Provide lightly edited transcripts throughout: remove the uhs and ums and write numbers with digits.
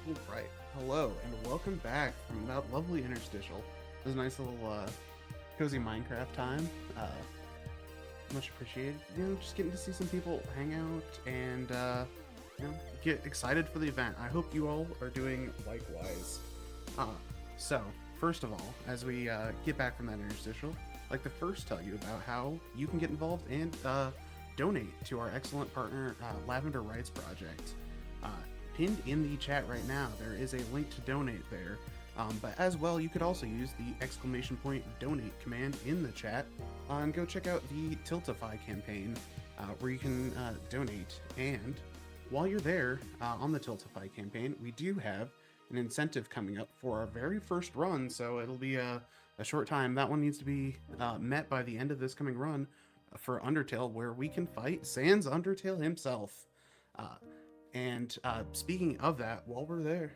Right. Hello and welcome back from that lovely interstitial. It was a nice little cozy Minecraft time. Much appreciated. Just getting to see some people hang out and get excited for the event. I hope you all are doing likewise. So first of all, as we get back from that interstitial, I'd like to first tell you about how you can get involved and donate to our excellent partner Lavender Rights Project. Uh, Pinned in the chat right now, there is a link to donate there. But as well, you could also use the exclamation point donate command in the chat and go check out the Tiltify campaign where you can donate. And while you're there on the Tiltify campaign, we do have an incentive coming up for our very first run, so it'll be a short time. That one needs to be met by the end of this coming run for Undertale, where we can fight Sans Undertale himself. And speaking of that, while we're there,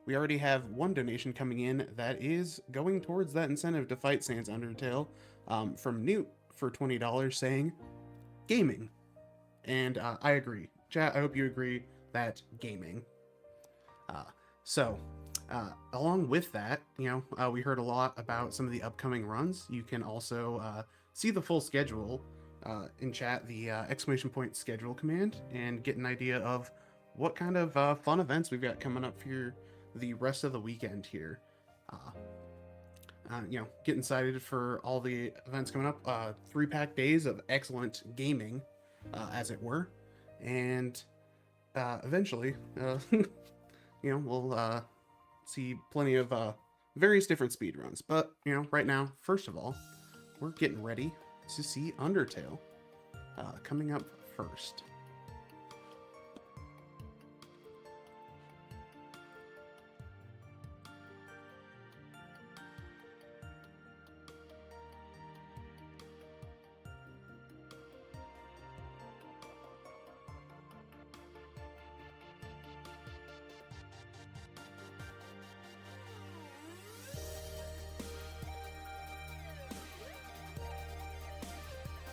we already have one donation coming in that is going towards that incentive to fight Sans Undertale from Newt for $20 saying gaming. And I agree. Chat, I hope you agree that gaming. So, along with that, we heard a lot about some of the upcoming runs. You can also see the full schedule in chat, the exclamation point schedule command, and get an idea of what kind of fun events we've got coming up for the rest of the weekend here. Get excited for all the events coming up. 3-pack days of excellent gaming, as it were, and eventually, we'll see plenty of various different speed runs. But right now, first of all, we're getting ready to see Undertale coming up first.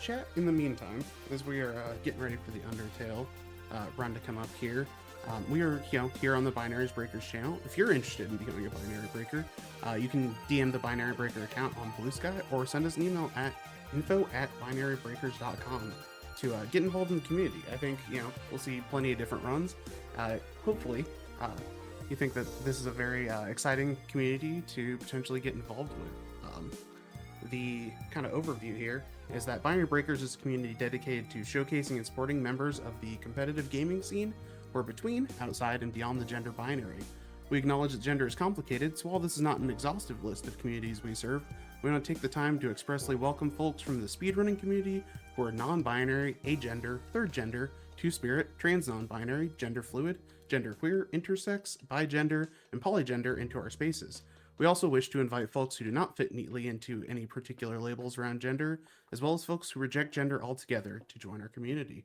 Chat, in the meantime, as we are getting ready for the Undertale run to come up here, we are here on the Binaries Breakers channel. If you're interested in becoming a Binary Breaker, you can DM the Binary Breaker account on Blue Sky or send us an email at info@binarybreakers.com to get involved in the community. I think we'll see plenty of different runs. Hopefully, you think that this is a very exciting community to potentially get involved with. The kind of overview here is that Binary Breakers is a community dedicated to showcasing and supporting members of the competitive gaming scene who are between, outside, and beyond the gender binary. We acknowledge that gender is complicated, so while this is not an exhaustive list of communities we serve, we want to take the time to expressly welcome folks from the speedrunning community who are non-binary, agender, third gender, two-spirit, trans non-binary, gender fluid, genderqueer, intersex, bigender, and polygender into our spaces. We also wish to invite folks who do not fit neatly into any particular labels around gender, as well as folks who reject gender altogether, to join our community.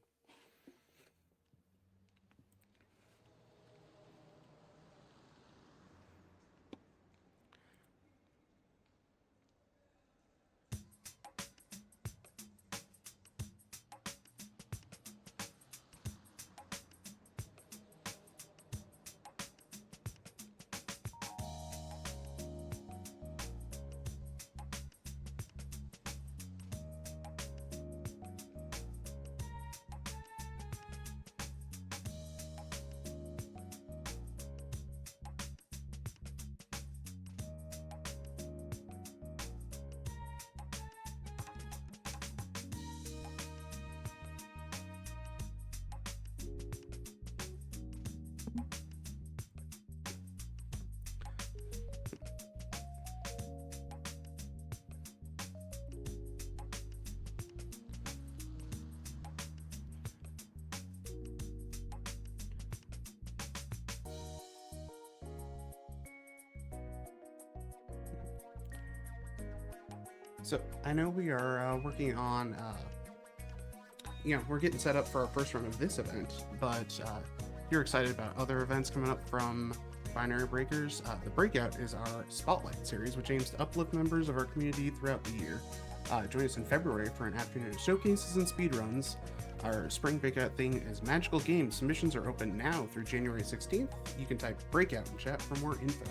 So I know we are working on, we're getting set up for our first run of this event, but if you're excited about other events coming up from Binary Breakers, the Breakout is our Spotlight series, which aims to uplift members of our community throughout the year. Join us in February for an afternoon of showcases and speedruns. Our spring breakout thing is magical games. Submissions are open now through January 16th. You can type breakout in chat for more info.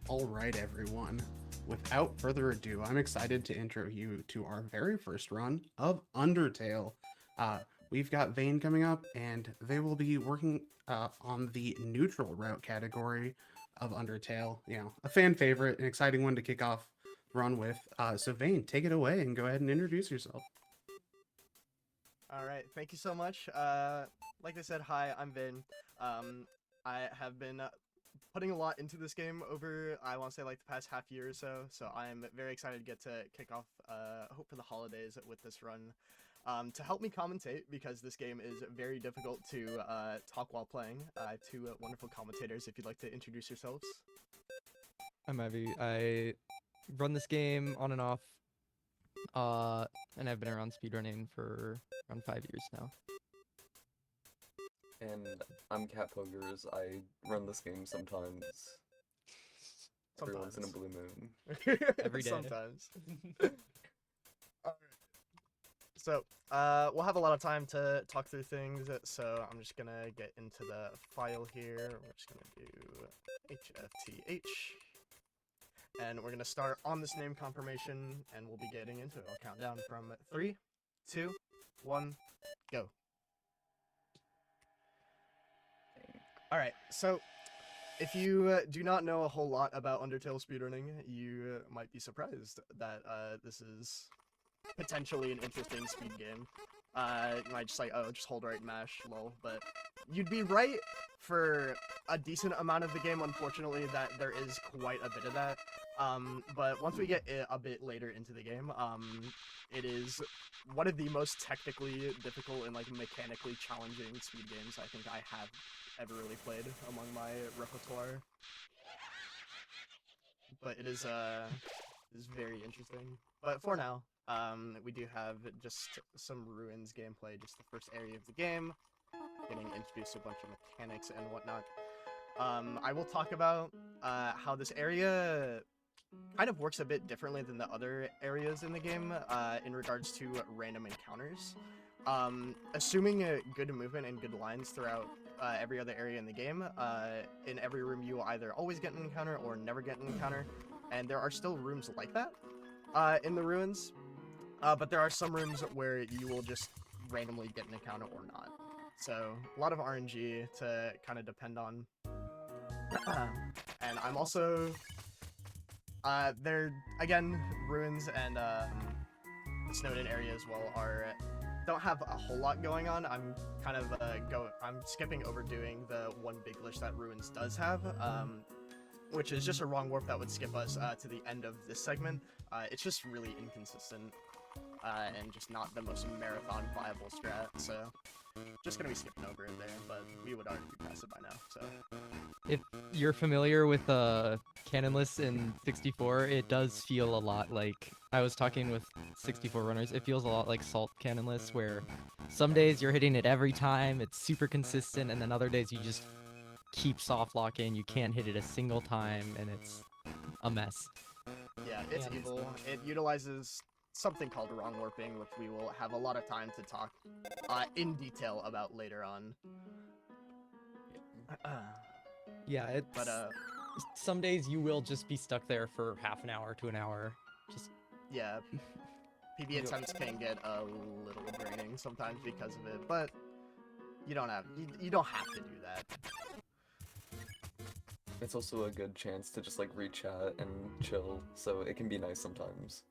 All right, everyone. Without further ado, I'm excited to intro you to our very first run of Undertale. We've got Vaen coming up, and they will be working on the neutral route category of Undertale. You know, a fan favorite, an exciting one to kick off the run with. So Vaen, take it away and go ahead and introduce yourself. All right, thank you so much. Like I said, hi, I'm Vin. I have been putting a lot into this game over, I want to say, like the past half year or so. So I'm very excited to get to kick off, hope for the holidays with this run. To help me commentate, because this game is very difficult to talk while playing. Two wonderful commentators, if you'd like to introduce yourselves. I'm Evie. I run this game on and off, and I've been around speedrunning for around 5 years now. And I'm Cat Pogers. I run this game sometimes. Every once in a blue moon. Every day. Sometimes. Alright. So, we'll have a lot of time to talk through things, so I'm just gonna get into the file here. We're just gonna do HFTH. And we're gonna start on this name confirmation, and we'll be getting into it. I'll count down from 3, 2, 1, go. Alright, so if you do not know a whole lot about Undertale speedrunning, you might be surprised that this is potentially an interesting speed game. You might just like, oh, just hold right and mash, lol. But you'd be right for a decent amount of the game, unfortunately, that there is quite a bit of that. But once we get a bit later into the game, it is one of the most technically difficult and like mechanically challenging speed games I think I have ever really played among my repertoire. But it is very interesting. But for now, we do have just some Ruins gameplay, just the first area of the game, getting introduced to a bunch of mechanics and whatnot. I will talk about how this area kind of works a bit differently than the other areas in the game in regards to random encounters. Assuming good movement and good lines throughout every other area in the game, in every room you will either always get an encounter or never get an encounter, and there are still rooms like that in the Ruins, but there are some rooms where you will just randomly get an encounter or not. So a lot of RNG to kind of depend on. And I'm also there again, Ruins and Snowden area as well don't have a whole lot going on. I'm kind of I'm skipping over doing the one big glitch that Ruins does have, which is just a wrong warp that would skip us to the end of this segment. It's just really inconsistent and just not the most marathon viable strat. So just gonna be skipping over it there, but we would already be past it by now. So If you're familiar with Cannonless in 64, it does feel a lot like, I was talking with 64 runners, it feels a lot like Salt Cannonless, where some days you're hitting it every time, it's super consistent, and then other days you just keep soft locking, you can't hit it a single time, and it's a mess. yeah, it's Yeah. evil. It utilizes something called wrong warping, which we will have a lot of time to talk in detail about later on. Yeah, it's... But some days you will just be stuck there for half an hour to an hour. Just yeah, PB attempts can get a little draining sometimes because of it, but you don't have to do that. It's also a good chance to just like re-chat and chill, so it can be nice sometimes.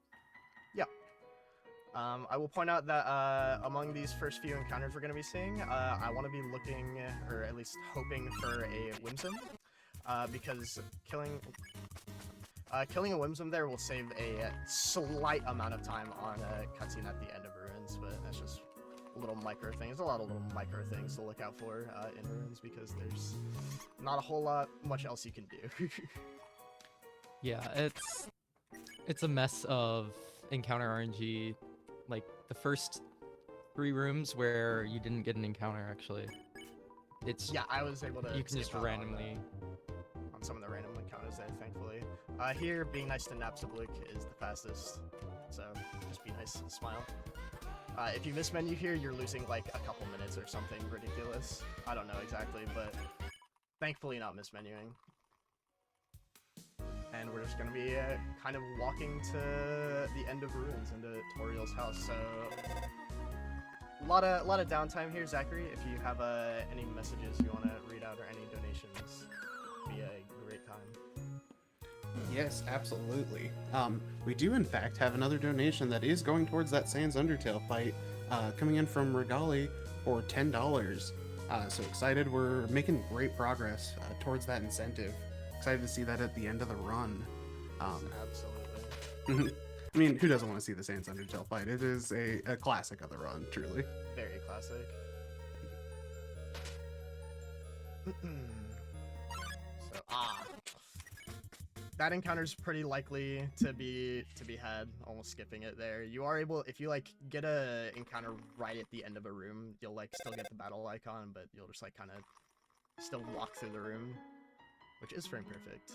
I will point out that among these first few encounters we're going to be seeing, I want to be looking, or at least hoping for a Whimsum, because killing a Whimsum there will save a slight amount of time on a cutscene at the end of Ruins, but that's just little micro things. A lot of little micro things to look out for in Ruins, because there's not a whole lot much else you can do. yeah, it's a mess of encounter RNG. Like the first 3 rooms where you didn't get an encounter, actually. It's Yeah, I was able to. you can just skip out randomly. on some of the random encounters there, thankfully. Here, being nice to Napstablik is the fastest, so just be nice and smile. If you miss menu here, you're losing like a couple minutes or something ridiculous. I don't know exactly, but thankfully not mismenuing. And we're just gonna be kind of walking to the end of Ruins into Toriel's house. So a lot of downtime here, Zachary. If you have any messages you want to read out or any donations, it'd be a great time. Yes, absolutely. We do in fact have another donation that is going towards that Sans Undertale fight, coming in from Regali for $10. So excited! We're making great progress towards that incentive. Excited to see that at the end of the run. Absolutely. I mean, who doesn't want to see the Sans Undertale fight? It is a classic of the run, truly. Very classic. So that encounter's pretty likely to be had. Almost skipping it there. You are able, if you like get a encounter right at the end of a room, you'll like still get the battle icon, but you'll just like kind of still walk through the room, which is frame perfect.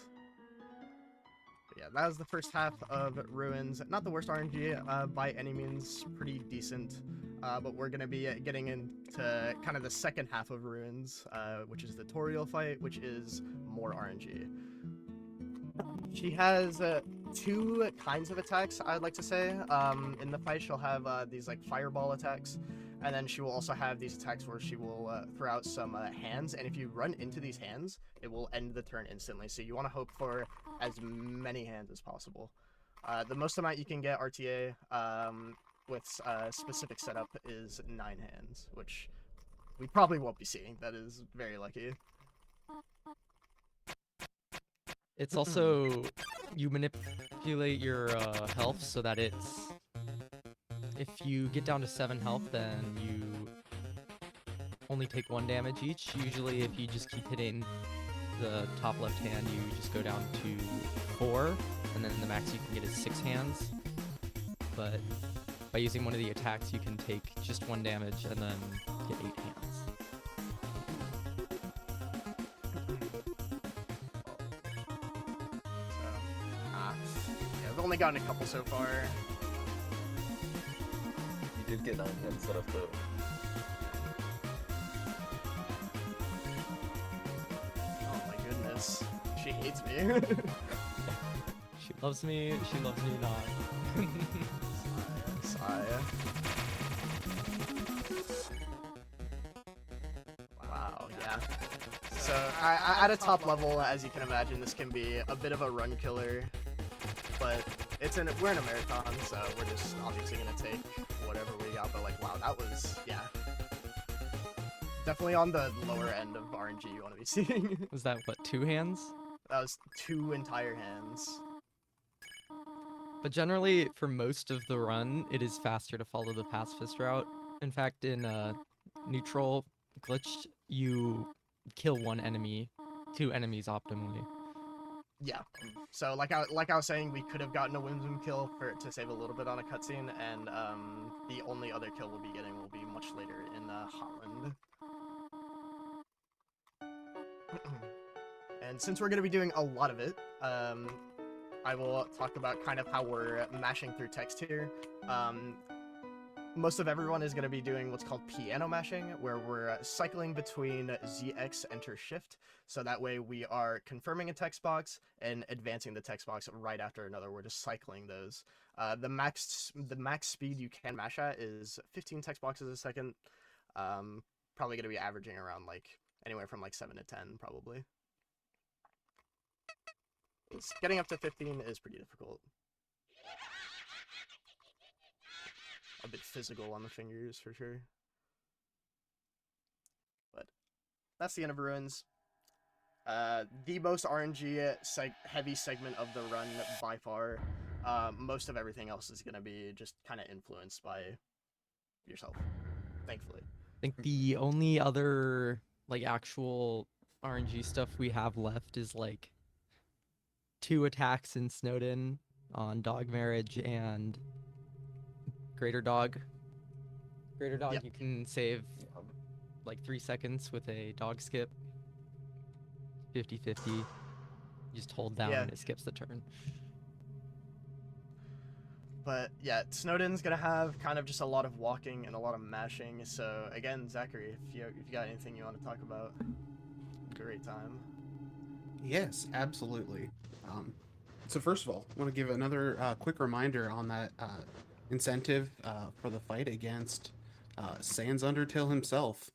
But yeah, that was the first half of Ruins. Not the worst RNG by any means, pretty decent. But we're going to be getting into kind of the second half of Ruins, which is the Toriel fight, which is more RNG. She has 2 kinds of attacks, I'd like to say. In the fight, she'll have these like fireball attacks, and then she will also have these attacks where she will throw out some hands, and if you run into these hands, it will end the turn instantly. So you want to hope for as many hands as possible. The most amount you can get RTA with specific setup is 9 hands, which we probably won't be seeing. That is very lucky. It's also, you manipulate your health so that it's, if you get down to 7 health, then you only take 1 damage each. Usually if you just keep hitting the top left hand, you just go down to 4, and then the max you can get is 6 hands. But by using one of the attacks, you can take just 1 damage and then get 8 hands. Yeah, I've only gotten a couple so far. You did get 9 hands set up though. Oh my goodness. She hates me. She loves me not. Sigh. Wow, yeah. So, at a top level, as you can imagine, this can be a bit of a run killer. But we're in a marathon, so we're just obviously gonna take whatever we got. But like, wow, that was, yeah, definitely on the lower end of RNG you want to be seeing. Was that, what, 2 hands? That was 2 entire hands. But generally, for most of the run, it is faster to follow the pacifist route. In fact, in neutral glitched, you kill one enemy, 2 enemies optimally. Yeah. So like I was saying, we could have gotten a Whimsun kill to save a little bit on a cutscene, and the only other kill we'll be getting will be much later in Holland. And since we're gonna be doing a lot of it, I will talk about kind of how we're mashing through text here. Most of everyone is going to be doing what's called piano mashing, where we're cycling between ZX, Enter, Shift, so that way we are confirming a text box and advancing the text box right after another. We're just cycling those. The max speed you can mash at is 15 text boxes a second. Probably going to be averaging around like anywhere from like 7 to 10, probably. Getting up to 15 is pretty difficult. A bit physical on the fingers for sure. But that's the end of Ruins. The most RNG heavy segment of the run by far. Most of everything else is going to be just kind of influenced by yourself, thankfully. I think the only other like actual RNG stuff we have left is like 2 attacks in Snowden on Dog Marriage and Greater Dog. Greater Dog, Yep. You can save like 3 seconds with a dog skip. 50-50. You just hold down and it skips the turn. But yeah, Snowden's gonna have kind of just a lot of walking and a lot of mashing. So again, Zachary, if you got anything you want to talk about, great time. Yes, absolutely. So first of all, I want to give another quick reminder on that incentive for the fight against Sans Undertale himself.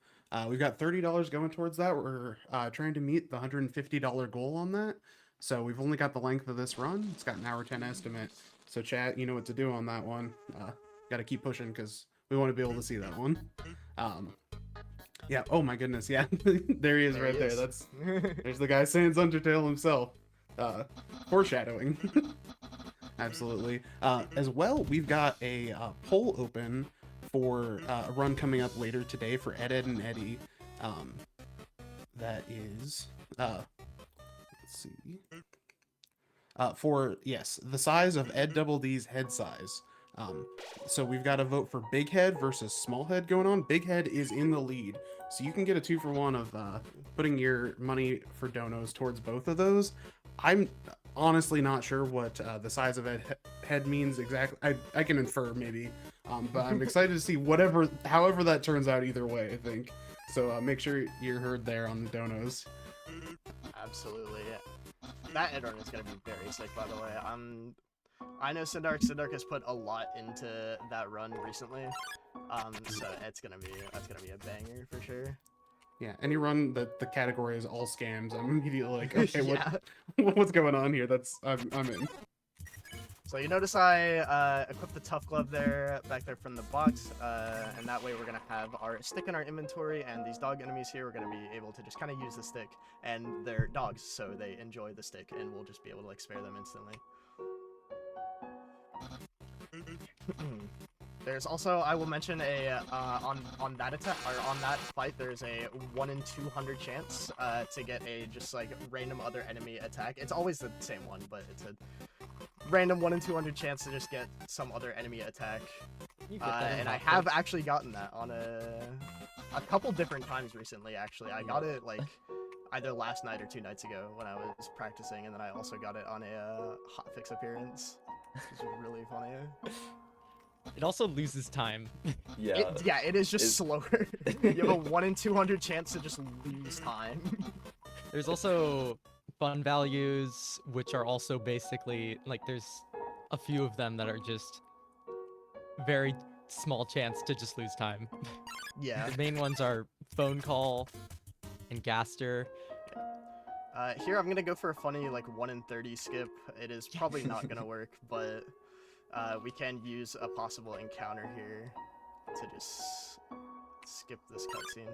We've got $30 going towards that. We're trying to meet the $150 goal on that. So we've only got the length of this run. It's got an hour 10 estimate. So chat, you know what to do on that one. Got to keep pushing because we want to be able to see that one. Yeah. Oh my goodness. Yeah. There he is right there. There's the guy Sans Undertale himself. Foreshadowing. Absolutely. As well, we've got a poll open for a run coming up later today for Ed and Eddie. That is, let's see. For, yes, the size of Ed Double D's head size. So we've got a vote for Big Head versus Small Head going on. Big Head is in the lead, so you can get a 2-for-1 of putting your money for donos towards both of those. I'm honestly not sure what the size of head means exactly. I can infer maybe, but I'm excited to see however that turns out either way, I think. So make sure you're heard there on the donos. Absolutely. That Ed run is going to be very sick, by the way. I know Sindark has put a lot into that run recently. So that's gonna be a banger for sure. Yeah, any run that the category is all scams, I'm immediately like, okay, Yeah. what's going on here? I'm in. So you notice I equipped the Tough Glove back there from the box, and that way we're gonna have our stick in our inventory, and these dog enemies here, we're gonna be able to just kind of use the stick, and they're dogs, so they enjoy the stick, and we'll just be able to like spare them instantly. There's also, I will mention on that attack, or on that fight, there's a 1 in 200 chance to get a just like random other enemy attack. It's always the same one, but it's a random 1 in 200 chance to just get some other enemy attack. And I have actually gotten that on a couple different times recently, actually. I got it like either last night or 2 nights ago when I was practicing, and then I also got it on a hotfix appearance. Which is really funny. It also loses time. Yeah. It is just slower. You have a 1 in 200 chance to just lose time. There's also fun values, which are also basically, like, there's a few of them that are just very small chance to just lose time. Yeah. The main ones are phone call and Gaster. Here I'm gonna go for a funny like 1 in 30 skip. It is probably not gonna work, but we can use a possible encounter here to just skip this cutscene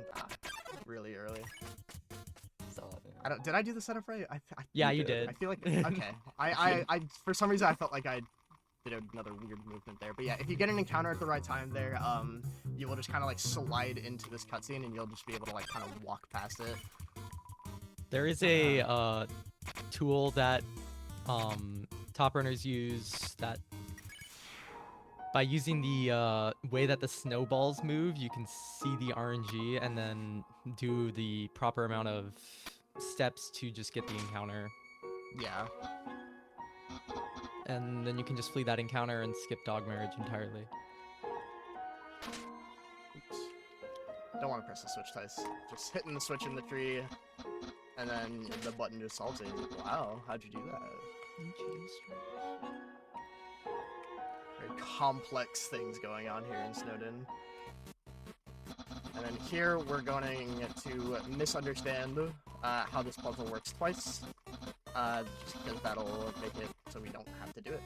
really early. Did I do the setup right? Yeah, you did. I feel like okay. I for some reason I felt like I did another weird movement there. But yeah, if you get an encounter at the right time there, you will just kind of like slide into this cutscene, and you'll just be able to like kind of walk past it. There is a tool that top runners use that by using the way that the snowballs move, you can see the RNG and then do the proper amount of steps to just get the encounter. Yeah. And then you can just flee that encounter and skip dog marriage entirely. Oops. Don't want to press the switch twice. Just hitting the switch in the tree, and then the button just solves it. Wow, how'd you do that? Very complex things going on here in Snowden. And then here we're going to misunderstand how this puzzle works twice, just because that'll make it so we don't have to do it.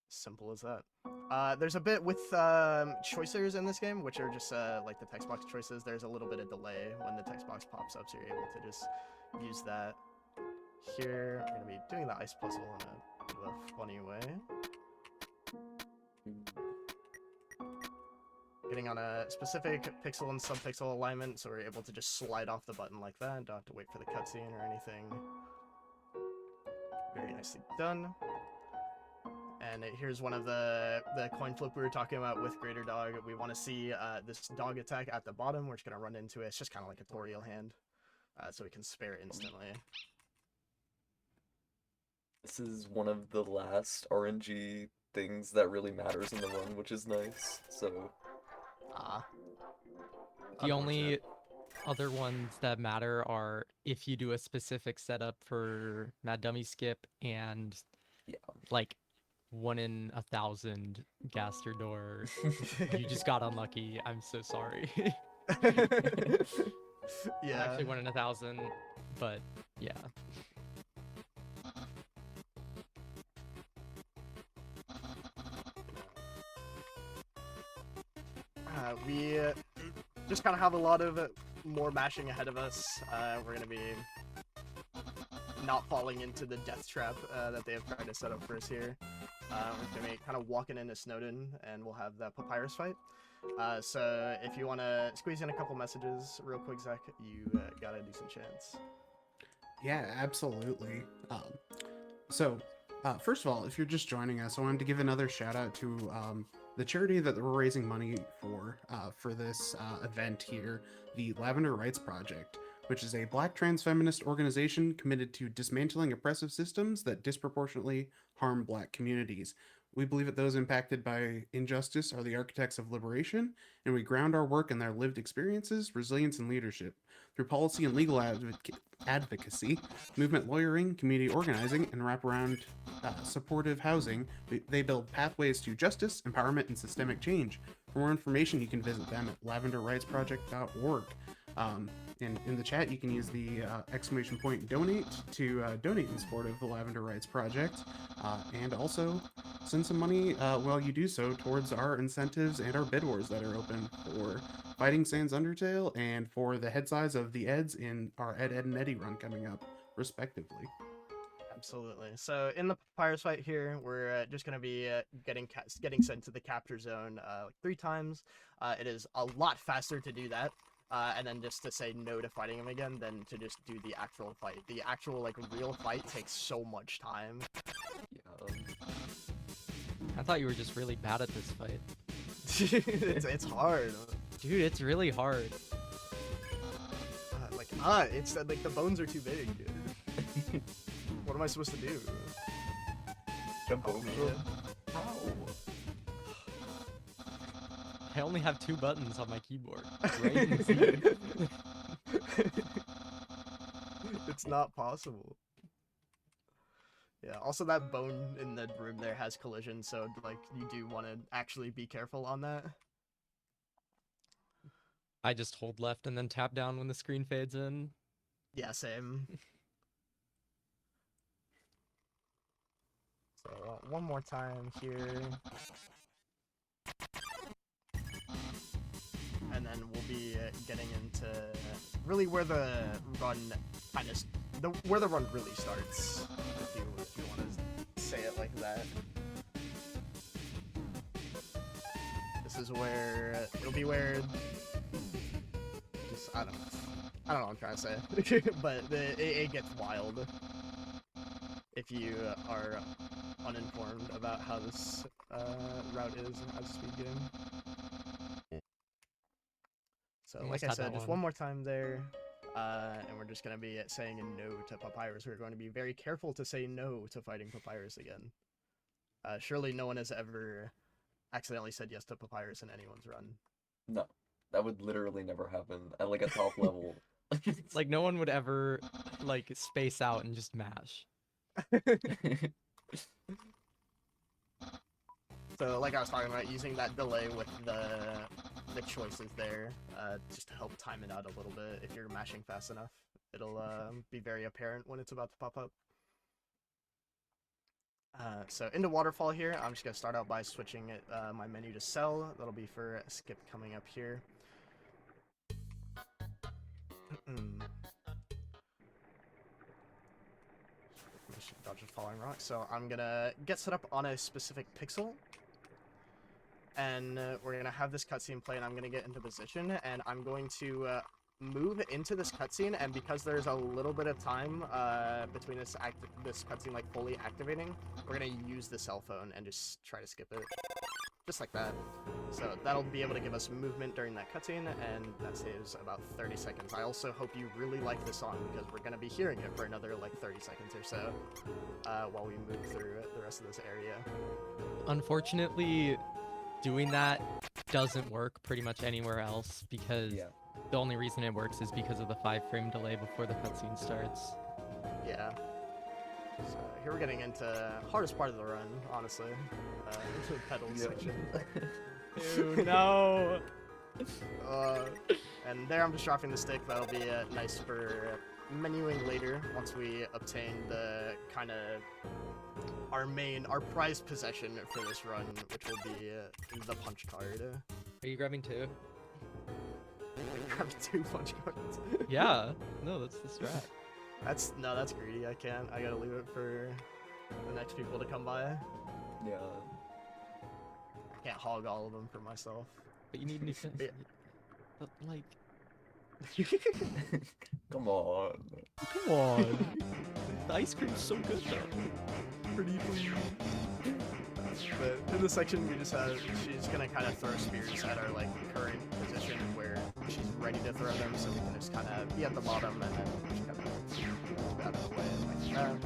Simple as that. There's a bit with choicers in this game, which are just like the text box choices. There's a little bit of delay when the text box pops up, so you're able to just use that. Here, we're going to be doing the ice puzzle in a bit of a funny way. Getting on a specific pixel and subpixel alignment, so we're able to just slide off the button like that. Don't have to wait for the cutscene or anything. Very nicely done. And here's one of the coin flip we were talking about with Greater Dog. We want to see this dog attack at the bottom. We're just going to run into it. It's just kind of like a tutorial hand, so we can spare it instantly. This is one of the last RNG things that really matters in the run, which is nice. So, the only other ones that matter are if you do a specific setup for Mad Dummy Skip and like 1 in 1,000 gas your door. You just got unlucky. I'm so sorry. Yeah. Actually 1 in 1,000, but yeah. We just kind of have a lot of more mashing ahead of us. We're going to be not falling into the death trap that they have tried to set up for us here. We're going to be kind of walking into Snowden, and we'll have that papyrus fight. So if you want to squeeze in a couple messages real quick, Zach, you got a decent chance. Yeah, absolutely. First of all, if you're just joining us, I wanted to give another shout out to the charity that we're raising money for this event here, the Lavender Rights Project, which is a Black trans feminist organization committed to dismantling oppressive systems that disproportionately harm Black communities. We believe that those impacted by injustice are the architects of liberation, and we ground our work in their lived experiences, resilience, and leadership. Through policy and legal advocacy, movement lawyering, community organizing, and wraparound supportive housing, they build pathways to justice, empowerment, and systemic change. For more information, you can visit them at lavenderrightsproject.org. And in the chat, you can use the !donate to donate in support of the Lavender Rights Project, and also send some money while you do so towards our incentives and our bid wars that are open for Fighting Sans Undertale and for the head size of the Eds in our Ed, and Eddie run coming up, respectively. Absolutely. So in the Papyrus fight here, we're just going to be getting sent to the capture zone like 3 times. It is a lot faster to do that. And then just to say no to fighting him again than to just do the actual fight. The actual, like, real fight takes so much time. yeah. I thought you were just really bad at this fight. It's hard. Dude, it's really hard. It's like the bones are too big. What am I supposed to do? Jump over them? How? I only have 2 buttons on my keyboard. Right in the seat. It's not possible. Yeah, also that bone in the room there has collision, so like you do want to actually be careful on that. I just hold left and then tap down when the screen fades in. Yeah, same. So one more time here. And then we'll be getting into really where the run kind of where the run really starts, if you want to say it like that. This is where it'll be where. Just, I don't know what I'm trying to say, but it gets wild if you are uninformed about how this route is as a speed game. So, Almost like I had that said, just one more time there, and we're just going to be saying no to Papyrus. We're going to be very careful to say no to fighting Papyrus again. Surely no one has ever accidentally said yes to Papyrus in anyone's run. No, that would literally never happen at like a top level. Like no one would ever like space out and just mash. So, like I was talking about, using that delay with the choices there, just to help time it out a little bit. If you're mashing fast enough, it'll be very apparent when it's about to pop up. So into Waterfall here, I'm just gonna start out by switching it, my menu to Cell. That'll be for Skip coming up here. Dodge falling rock. So I'm gonna get set up on a specific pixel, and we're gonna have this cutscene play, and I'm gonna get into position, and I'm going to move into this cutscene. And because there's a little bit of time between this cutscene like fully activating, we're gonna use the cell phone and just try to skip it, just like that. So that'll be able to give us movement during that cutscene, and that saves about 30 seconds. I also hope you really like this song, because we're gonna be hearing it for another like 30 seconds or so while we move through the rest of this area. Unfortunately, doing that doesn't work pretty much anywhere else, because the only reason it works is because of the 5-frame delay before the cutscene starts. Yeah. So here we're getting into hardest part of the run, honestly. Into the pedal section. Ew, no! And there I'm just dropping the stick. That'll be nice for menuing later once we obtain the kind of our prized possession for this run, which will be the punch card. Are you grabbing 2? Grab 2 punch cards. Yeah. No, that's the strat. That's greedy. I can't. I gotta leave it for the next people to come by. Yeah. I can't hog all of them for myself. But you need new fence. Yeah. But like, Come on. come on. The ice cream's so good though. Pretty please. But in this section, we just have, she's gonna kind of throw spears at our like current position where she's ready to throw them, so we can just kind of be at the bottom and then just kind of move out of the way like that.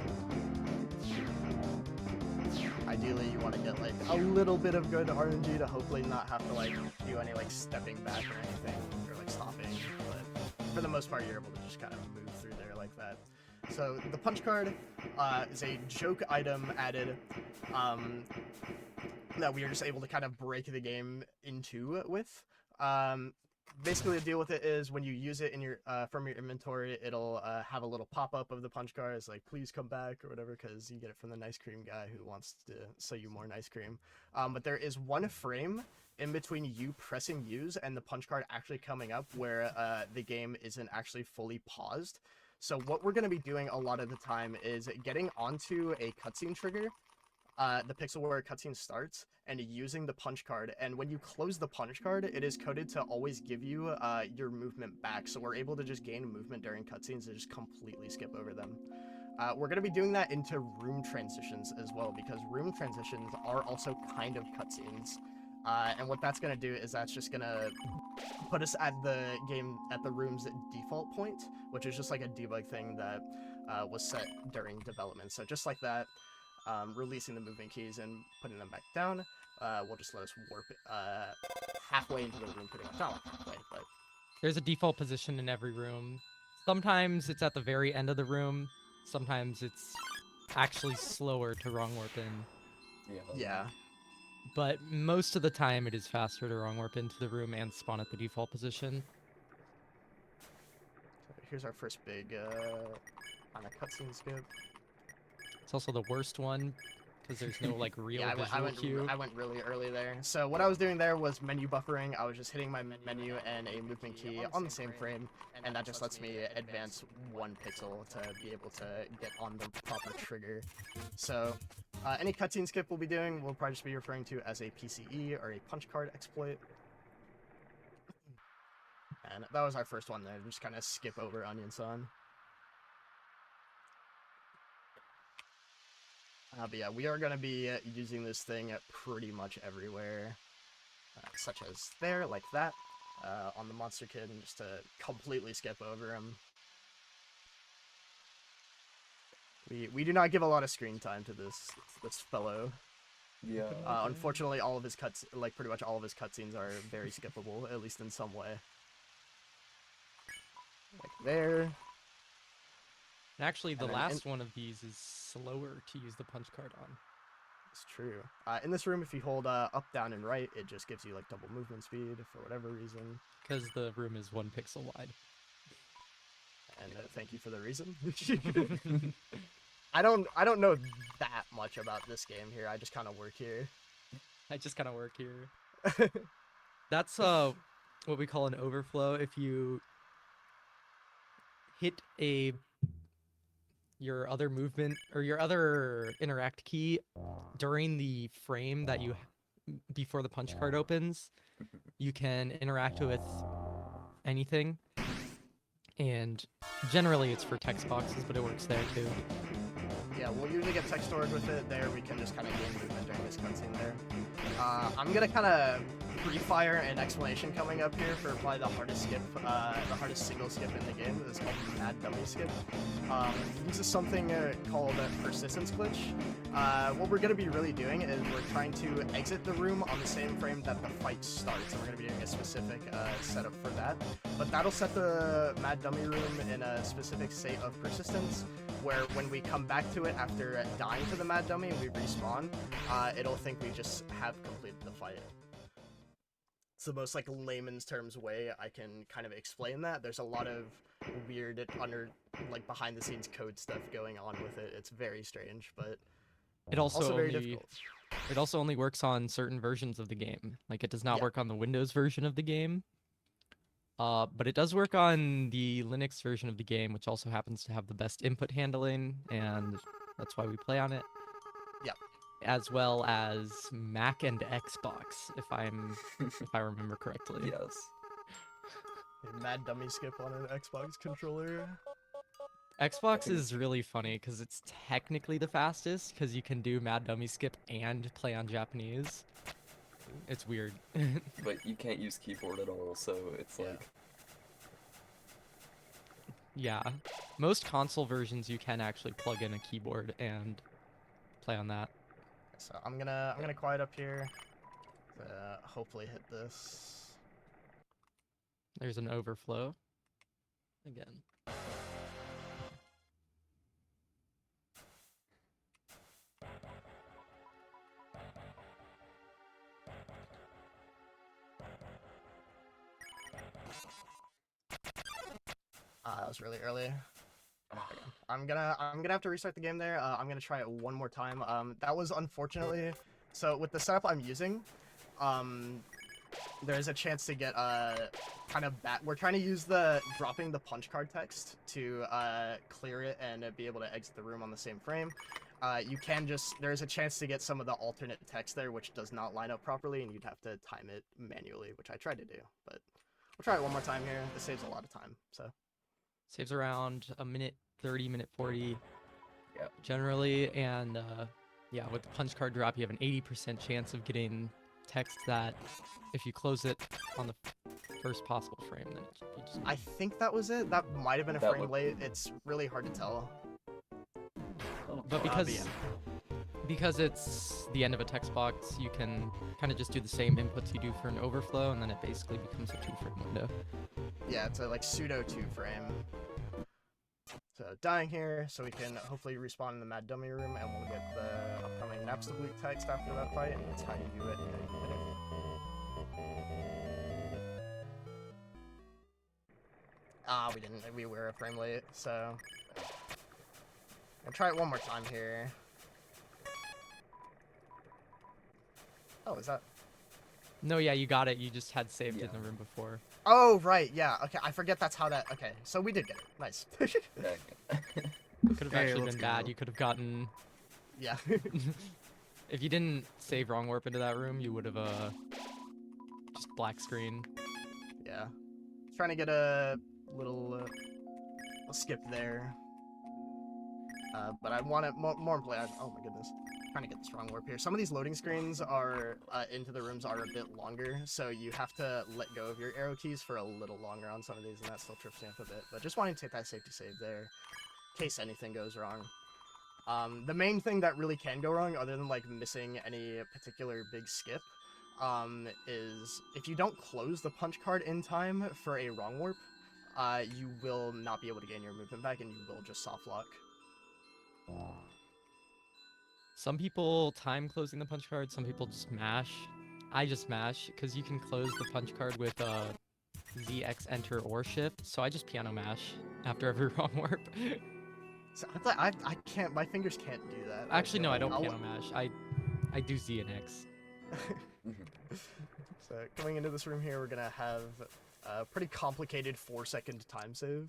Ideally, you want to get like a little bit of good RNG to hopefully not have to like do any like stepping back or anything or like stopping, but for the most part, you're able to just kind of move through there like that. So the punch card is a joke item added that we are just able to kind of break the game into with. Basically, the deal with it is when you use it in your from your inventory, it'll have a little pop-up of the punch card. It's like, please come back or whatever, because you get it from the nice cream guy who wants to sell you more nice cream. But there is one frame in between you pressing use and the punch card actually coming up where the game isn't actually fully paused. So what we're going to be doing a lot of the time is getting onto a cutscene trigger, the pixel where a cutscene starts, and using the punch card. And when you close the punch card, it is coded to always give you your movement back. So we're able to just gain movement during cutscenes and just completely skip over them. We're going to be doing that into room transitions as well, because room transitions are also kind of cutscenes. And what that's going to do is that's just going to put us at the room's default point, which is just like a debug thing that was set during development. So just like that, releasing the movement keys and putting them back down will just let us warp halfway into the room, pretty much. Not like halfway, but There's a default position in every room. Sometimes it's at the very end of the room. Sometimes it's actually slower to wrong warp in. yeah. But most of the time it is faster to wrong warp into the room and spawn at the default position. So here's our first big kind of cutscene skip. It's also the worst one because there's no like real Yeah, visual cue. I went really early there. So what I was doing there was menu buffering. I was just hitting my menu and a movement key on the same frame, and that just lets me advance 1 pixel to be able to get on the proper trigger. So any cutscene skip we'll be doing, we'll probably just be referring to as a PCE or a punch card exploit. And that was our first one there, just kind of skip over Onion Sun. But yeah, we are going to be using this thing pretty much everywhere, such as there, like that, on the Monster Kid, and just to completely skip over him. We do not give a lot of screen time to this fellow. Yeah. Unfortunately, all of his pretty much all of his cutscenes are very skippable, at least in some way. Like there. And actually, the then last one of these is slower to use the punch card on. It's true. In this room, if you hold up, down, and right, it just gives you like double movement speed for whatever reason. Because the room is 1 pixel wide. And thank you for the reason. I don't know that much about this game here. I just kind of work here. I just kind of work here. That's what we call an overflow. If you hit your other movement or your other interact key during the frame that you before the punch card opens, you can interact with anything. And generally it's for text boxes, but it works there too. Yeah, we'll usually get text storage with it. There, we can just kind of gain movement during this cutscene there. I'm gonna kind of pre-fire an explanation coming up here for probably the hardest skip, the hardest single skip in the game. It's called Mad Dummy Skip. This is something called persistence glitch. What we're gonna be really doing is we're trying to exit the room on the same frame that the fight starts. And we're gonna be doing a specific setup for that. But that'll set the Mad Dummy room in a specific state of persistence, where when we come back to it after dying to the Mad Dummy and we respawn, it'll think we just have completed the fight. It's the most like layman's terms way I can kind of explain that. There's a lot of weird behind the scenes code stuff going on with it. It's very strange, but it also very difficult. It also only works on certain versions of the game. Like it does not work on the Windows version of the game. But it does work on the Linux version of the game, which also happens to have the best input handling, and that's why we play on it. Yep. As well as Mac and Xbox, if I remember correctly. Yes. A Mad Dummy Skip on an Xbox controller. Xbox is really funny because it's technically the fastest because you can do Mad Dummy Skip and play on Japanese. It's weird. But you can't use keyboard at all, so it's like... Yeah. Most console versions you can actually plug in a keyboard and play on that. So I'm gonna quiet up here. Hopefully hit this. There's an overflow. Again. That was really early. I'm gonna have to restart the game there. I'm gonna try it one more time. That was unfortunately, so with the setup I'm using, there's a chance to get kind of we're trying to use the dropping the punch card text to clear it and be able to exit the room on the same frame. You can there's a chance to get some of the alternate text there, which does not line up properly, and you'd have to time it manually, which I tried to do, but we'll try it one more time here. This saves a lot of time, so. Saves around a minute 30, minute 40, Yep. generally, and yeah, with the punch card drop, you have an 80% chance of getting text that, if you close it on the first possible frame, then it should be just... I think that was it. That might have been a frame late. It's really hard to tell. But because it's the end of a text box, you can kind of just do the same inputs you do for an overflow, and then it basically becomes a 2-frame window. Yeah, it's a like pseudo 2-frame. So dying here, so we can hopefully respawn in the Mad Dummy room, and we'll get the upcoming absolute text after that fight, and that's how you do it. We didn't. We were a frame late, so I'll try it one more time here. Oh, is that? No, yeah, you got it. You just had saved Yeah. in the room before. Oh, right. Yeah. Okay. I forget that's how that. Okay. So we did get it. Nice. Okay. It could have Hey, actually let's been bad. go. You could have gotten. yeah. If you didn't save wrong warp into that room, you would have just black screen. Yeah. Trying to get a little skip there. But I want it more importantly. Oh my goodness. Trying to get the strong warp here. Some of these loading screens are into the rooms are a bit longer, so you have to let go of your arrow keys for a little longer on some of these, and that still trips me up a bit. But just wanting to take that safety save there, in case anything goes wrong. The main thing that really can go wrong, other than like missing any particular big skip, is if you don't close the punch card in time for a wrong warp, you will not be able to gain your movement back, and you will just soft lock. Some people time closing the punch card. Some people just mash. I just mash because you can close the punch card with ZX enter or shift. So I just piano mash after every wrong warp. So I can't. My fingers can't do that. Actually, no, I don't I'll- piano mash. I do Z and X. So coming into this room here, we're gonna have a pretty complicated 4-second time save.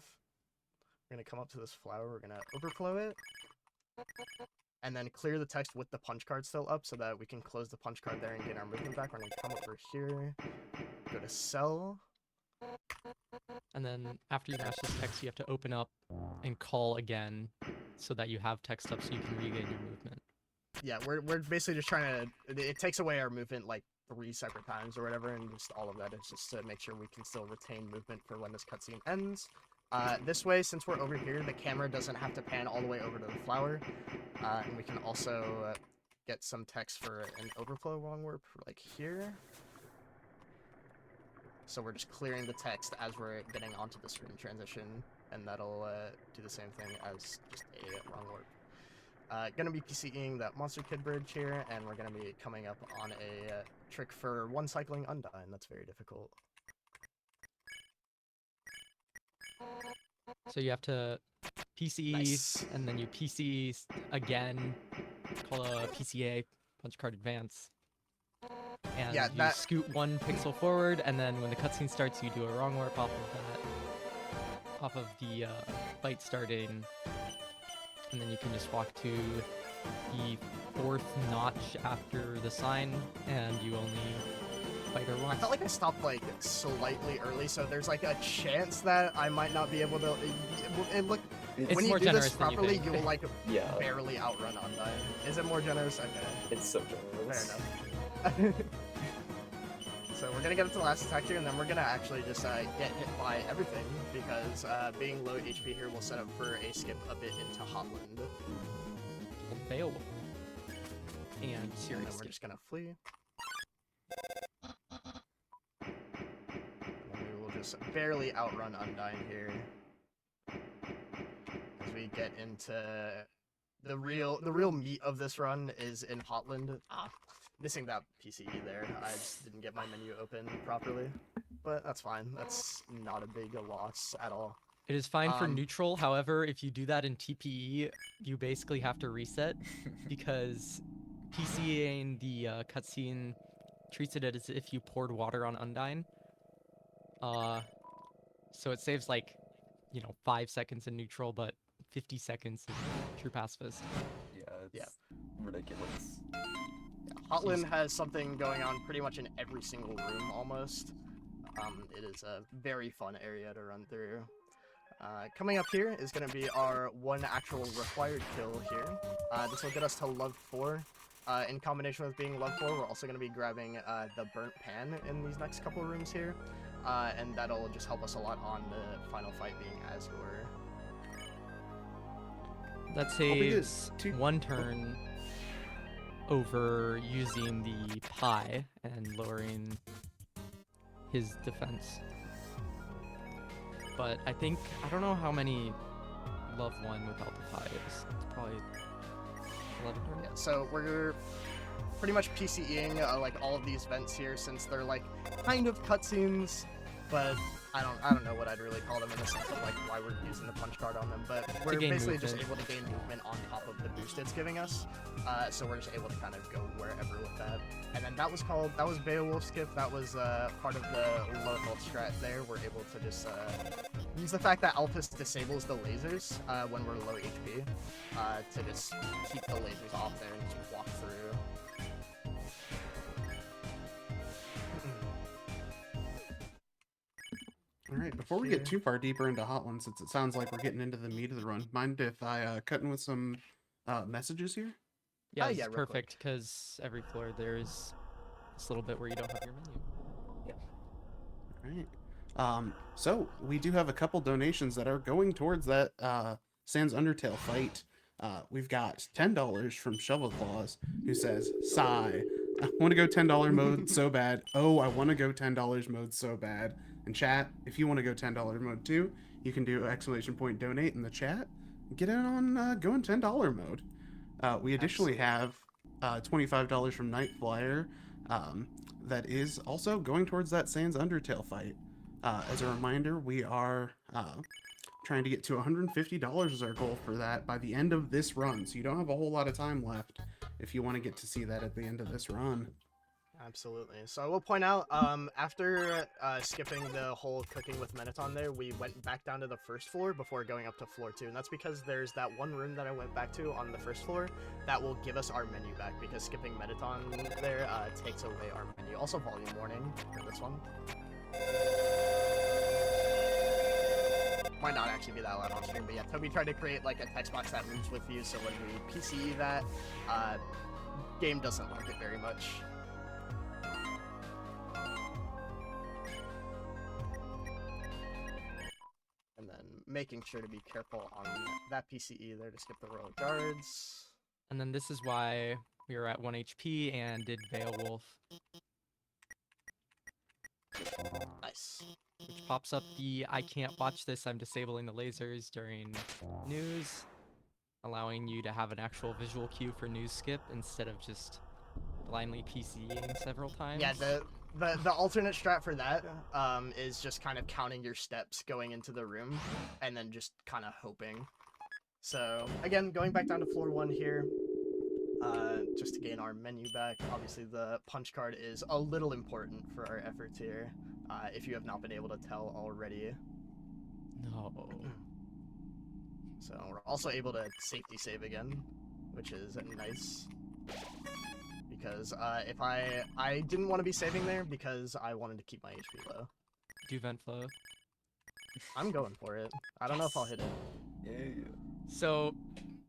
We're gonna come up to this flower. We're gonna overflow it, and then clear the text with the punch card still up, so that we can close the punch card there and get our movement back. We're gonna come over here, go to sell. And then after you mash this text, you have to open up and call again so that you have text up so you can regain your movement. Yeah, we're basically just trying to. It takes away our movement like 3 separate times or whatever, and just all of that is just to make sure we can still retain movement for when this cutscene ends. This way, since we're over here, the camera doesn't have to pan all the way over to the flower, and we can also get some text for an overflow wrong warp, like here. So we're just clearing the text as we're getting onto the screen transition, and that'll do the same thing as just a wrong warp. Gonna be PCing that Monster Kid bridge here, and we're gonna be coming up on a trick for one cycling Undyne. That's very difficult. So you have to PCE, Nice. and then you PCE again, called a PCA, punch card advance. And Yeah, you that- scoot 1 pixel forward, and then when the cutscene starts, you do a wrong warp off of that, off of the fight starting, and then you can just walk to the 4th notch after the sign, and you only fight her I once. felt like I stopped like slightly early, so there's like a chance that I might not be able to. Look, It's when you more do generous this than you properly, think. you will like Yeah, barely outrun Undyne. Is it more generous? Okay, it's so fair generous. enough. So we're gonna get up to the last attack here, and then we're gonna actually just get hit by everything, because being low HP here will set up for a skip a bit into Hotland. Fail. And And then serious we're skip. just gonna flee. And then we will just barely outrun Undyne here. As we get into the real meat of this run is in Hotland. Missing that PCE there. I just didn't get my menu open properly. But that's fine. That's not a big loss at all. It is fine for Um, neutral. However, if you do that in TPE, you basically have to reset because PCing the cutscene treats it as if you poured water on Undyne. So it saves like, 5 seconds in neutral, but 50 seconds in true pacifist. Yeah, it's Yeah. ridiculous. Hotland has something going on pretty much in every single room almost. It is a very fun area to run through. Coming up here is going to be our one actual required kill here. This will get us to level 4. In combination with being level 4, we're also going to be grabbing the burnt pan in these next couple rooms here. And that'll just help us a lot on the final fight being Asgore. That be good. saves 1 turn over using the pie and lowering his defense. But I don't know how many love 1 without the pie is. It's probably 11 turns. Yeah, so we're pretty much PCEing like all of these vents here, since they're like kind of cutscenes. but I don't know what I'd really call them in the sense of like why we're using the punch card on them, but we're gain basically just movement. able to gain movement on top of the boost it's giving us. So we're just able to kind of go wherever with that. And then that was Beowulf skip. That was part of the low health strat there. We're able to just use the fact that Alphys disables the lasers when we're low HP to just keep the lasers off there and just walk through. All right, before we get too far deeper into Hot Ones, since it sounds like we're getting into the meat of the run, mind if I cut in with some messages here? Yeah, Oh, this yeah, is real quick. perfect because every floor there's this little bit where you don't have your menu. All right. So we do have a couple donations that are going towards that Sans Undertale fight. We've got $10 from Shovel Claws, who says, "Sigh, I want to go $10 mode so bad. Oh, I want to go $10 mode so bad." And chat, if you want to go $10 mode too, you can do ! donate in the chat. Get in on going $10 mode. We additionally have $25 from Night Flyer that is also going towards that Sans Undertale fight. As a reminder, we are trying to get to $150 as our goal for that by the end of this run. So you don't have a whole lot of time left if you want to get to see that at the end of this run. Absolutely. So I will point out, after skipping the whole cooking with Mettaton there, we went back down to the first floor before going up to floor 2. And that's because there's that one room that I went back to on the first floor that will give us our menu back, because skipping Mettaton there takes away our menu. Also volume warning for this one. Might not actually be that loud on stream, but yeah, Toby tried to create like a text box that moves with you, so when we PCE that, game doesn't like it very much. And then making sure to be careful on that PCE there to skip the row of guards. And then this is why we were at 1 HP and did Beowulf, Nice. which pops up the "I can't watch this, I'm disabling the lasers" during news, allowing you to have an actual visual cue for news skip instead of just blindly PCing several times. Yeah, the alternate strat for that is just kind of counting your steps going into the room and then just kind of hoping. So again, going back down to floor 1 here, just to gain our menu back. Obviously the punch card is a little important for our efforts here, if you have not been able to tell already. No. So we're also able to safety save again, which is nice. Because if I didn't want to be saving there because I wanted to keep my HP low. Do vent flow. I'm going for it. I don't know if I'll hit it. Yeah. So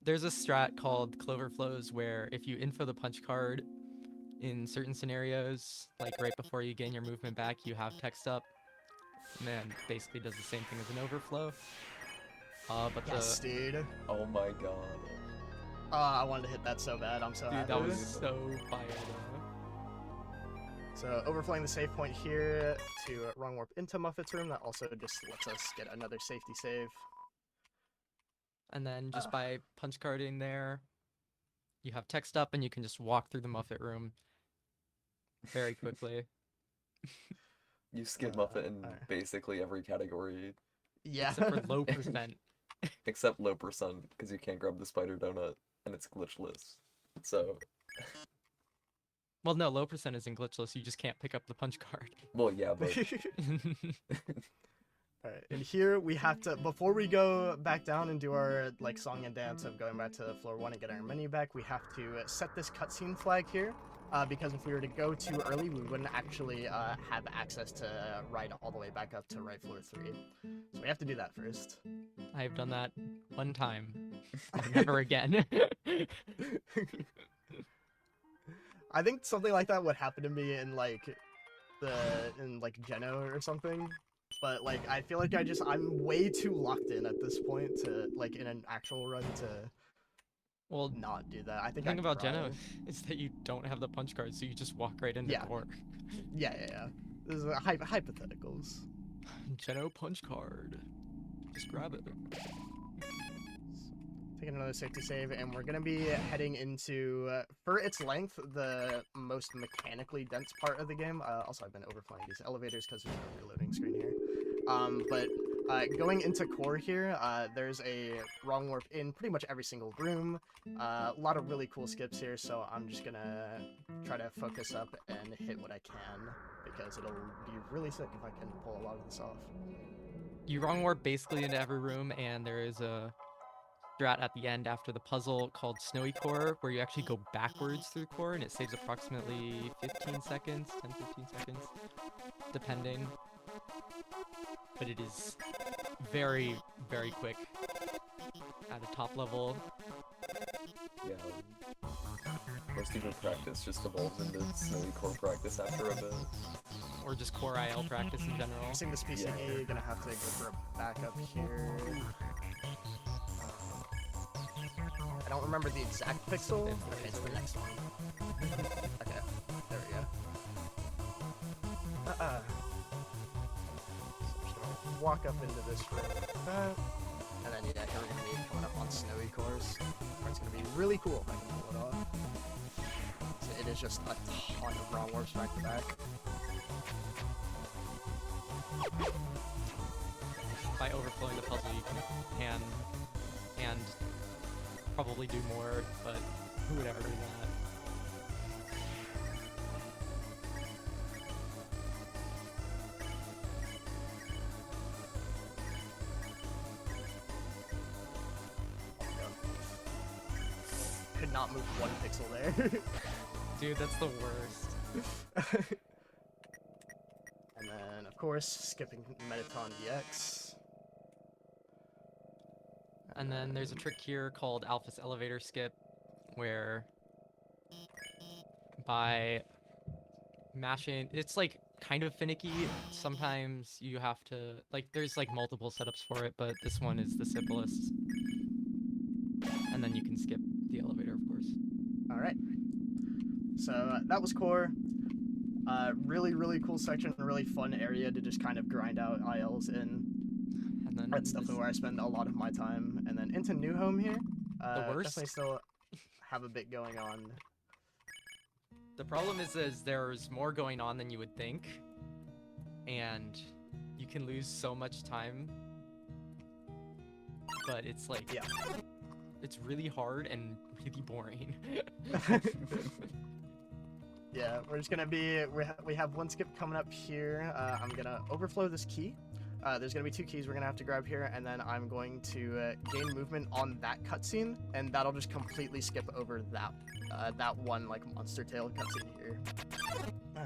there's a strat called Clover Flows where if you info the punch card in certain scenarios, like right before you gain your movement back, you have text up, and then basically does the same thing as an overflow. But Yes, dude. Oh my god. I wanted to hit that so bad. I'm so happy. that was so fire though. So overflowing the save point here to wrong warp into Muffet's room. That also just lets us get another safety save. And then just by punch carding there, you have text up and you can just walk through the Muffet room very quickly. You skip Muffet in basically every category Yeah. Except for low percent. except low percent, because you can't grab the spider donut and it's glitchless. So, Well, no, low percent isn't glitchless. You just can't pick up the punch card. well, yeah, but Alright, and here we have to, before we go back down and do our like song and dance of going back to floor 1 and getting our menu back, we have to set this cutscene flag here, because if we were to go too early, we wouldn't actually have access to ride all the way back up to right floor 3. So we have to do that first. I have done that one time. Never again. I think something like that would happen to me in like Geno or something. But like I feel like I'm way too locked in at this point to like in an actual run to Well, not do that. I the think thing I'd about cry. Geno is that you don't have the punch card, so you just walk right into Yeah. the door. Yeah. This is hypotheticals. Geno punch card. Just grab it. Taking another safety save, and we're gonna be heading into, for its length, the most mechanically dense part of the game. Also, I've been overflying these elevators because there's no reloading screen here. But going into core here, there's a wrong warp in pretty much every single room. A lot of really cool skips here, so I'm just gonna try to focus up and hit what I can, because it'll be really sick if I can pull a lot of this off. You wrong warp basically into every room, and there is a strat at the end after the puzzle called Snowy Core, where you actually go backwards through core, and it saves approximately 15 seconds, 10-15 seconds, depending. But it is very, very quick at a top level. Yeah. Most even practice just evolves into snowy core practice after a bit. Or just core IL practice in general. Fixing this PC, Yeah. you're gonna have to go for a backup here. I don't remember the exact pixel. Okay, it's the next one. Okay, there we go. So I'm just gonna walk up into this room like that. And then, yeah, here we're gonna be coming up on snowy cores. Where it's gonna be really cool if I can pull it off. So it is just a ton of wrong warps back to back. By overflowing the puzzle, you can and probably do more, but who would ever do that? Could not move one pixel there. Dude, that's the worst. And then, of course, skipping Metaton EX. And then there's a trick here called Alpha's Elevator Skip, where by mashing, it's like kind of finicky. Sometimes you have to, like, there's like multiple setups for it, but this one is the simplest. And then you can skip the elevator, of course. Alright. So that was core. Really, really cool section, a really fun area to just kind of grind out ILs in. And then That's definitely where I spend a lot of my time. And then into New Home here. The worst? Definitely still have a bit going on. The problem is there's more going on than you would think, and you can lose so much time. But it's like, Yeah. it's really hard and really boring. Yeah, we're just gonna be, we have one skip coming up here. I'm gonna overflow this key. There's gonna be two keys we're gonna have to grab here, and then I'm going to gain movement on that cutscene, and that'll just completely skip over that one like monster tail cutscene here.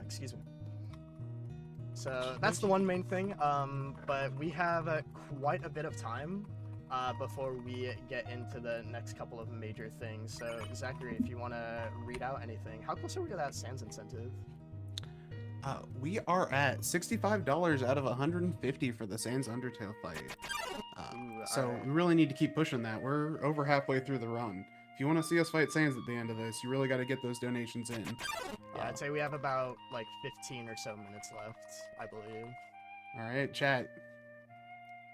Excuse me. So that's the one main thing. But we have quite a bit of time before we get into the next couple of major things. So Zachary, if you want to read out anything, how close are we to that Sans incentive? We are at $65 out of $150 for the Sans Undertale fight. Ooh, So alright. we really need to keep pushing that. We're over halfway through the run. If you want to see us fight Sans at the end of this, you really got to get those donations in. Yeah, I'd say we have about like 15 or so minutes left, I believe. All right, chat.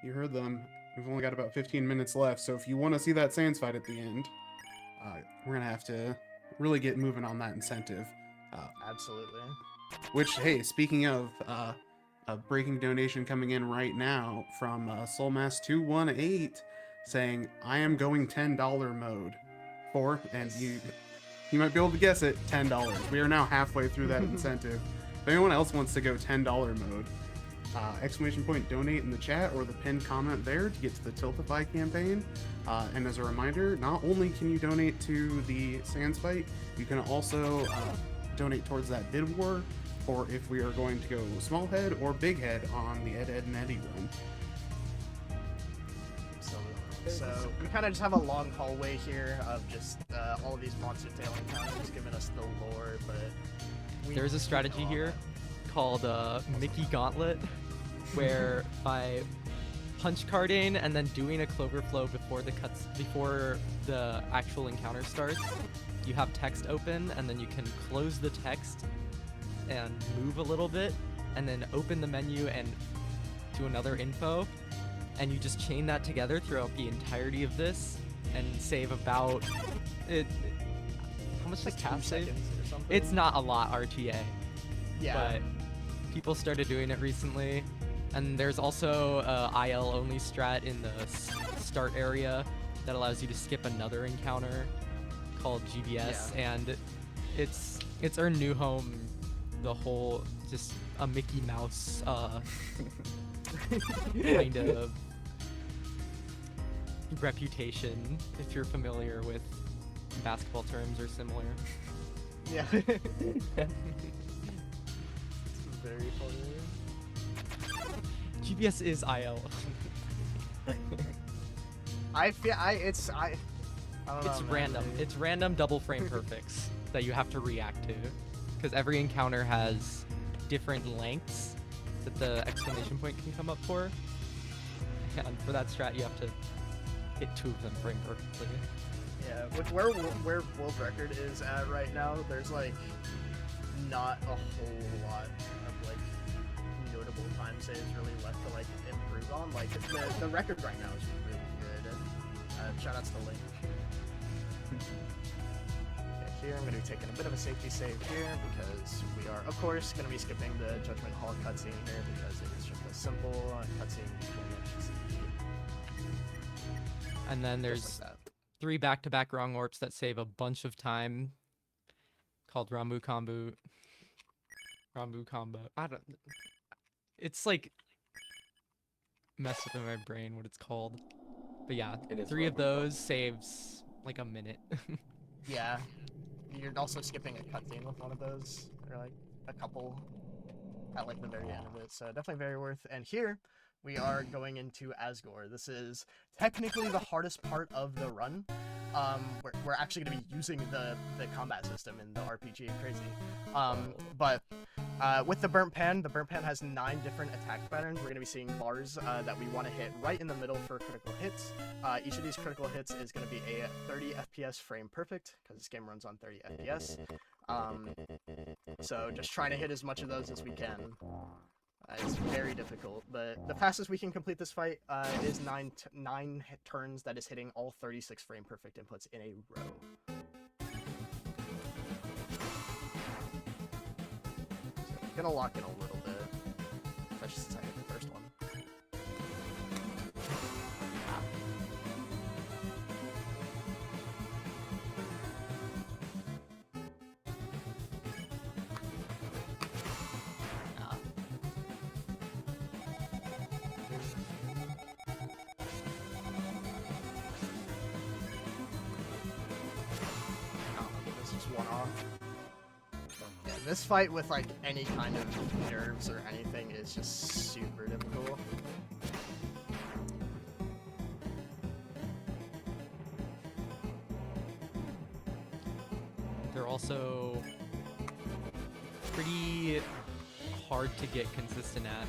You heard them. We've only got about 15 minutes left, so if you want to see that Sans fight at the end, we're gonna have to really get moving on that incentive. Absolutely. Which, hey, speaking of a breaking donation coming in right now from Soulmass218 saying, I am going $10 mode for, and you might be able to guess it, $10. We are now halfway through that incentive. If anyone else wants to go $10 mode, exclamation point donate in the chat or the pinned comment there to get to the Tiltify campaign. And as a reminder, not only can you donate to the Sans fight, you can also donate towards that bid war, or if we are going to go small head or big head on the Ed and Eddie run. So we kind of just have a long hallway here of just all of these monster tail encounters giving us the lore, but There's a strategy here called Mickey Gauntlet, where by punch carding and then doing a clover flow before the actual encounter starts, you have text open, and then you can close the text and move a little bit, and then open the menu and do another info, and you just chain that together throughout the entirety of this, and save about it. How much does Like 2 Cap save? seconds or something. It's not a lot RTA, Yeah. but people started doing it recently. And there's also a IL only strat in the start area that allows you to skip another encounter called GBS, and it's earned New Home the whole just a Mickey Mouse kind of reputation, if you're familiar with basketball terms or similar. Yeah. It's very funny. GBS is IL. I feel it's I don't know. It's man. random. It's random double frame perfects that you have to react to, because every encounter has different lengths that the exclamation point can come up for. And for that strat, you have to hit 2 of them frame perfectly. Yeah, with where world record is at right now, there's like not a whole lot of like notable time saves really left to like improve on. Like the record right now is really good. Shout outs to Link. Okay, here I'm gonna be taking a bit of a safety save here because we are of course gonna be skipping the Judgment Hall cutscene here because it is just a simple cutscene. And then there's Just like that. 3 back-to-back wrong warps that save a bunch of time, called Rambu Combo. I don't. It's like messed up in my brain what it's called. But yeah, It is 3 of Rambu those saves like a minute. Yeah, you're also skipping a cutscene with one of those, or like a couple at like the very end of it. So definitely very worth. And here we are going into Asgore. This is technically the hardest part of the run. We're actually going to be using the combat system in the RPG. Crazy. But with the burnt pan has 9 different attack patterns. We're going to be seeing bars that we want to hit right in the middle for critical hits. Each of these critical hits is going to be a 30 FPS frame perfect, because this game runs on 30 FPS. So just trying to hit as much of those as we can. It's very difficult, but the fastest we can complete this fight is 9 turns. That is hitting all 36 frame perfect inputs in a row. So gonna lock in a little bit, especially since I hit the first one. Yeah, this fight with like any kind of nerves or anything is just super difficult. They're also pretty hard to get consistent at.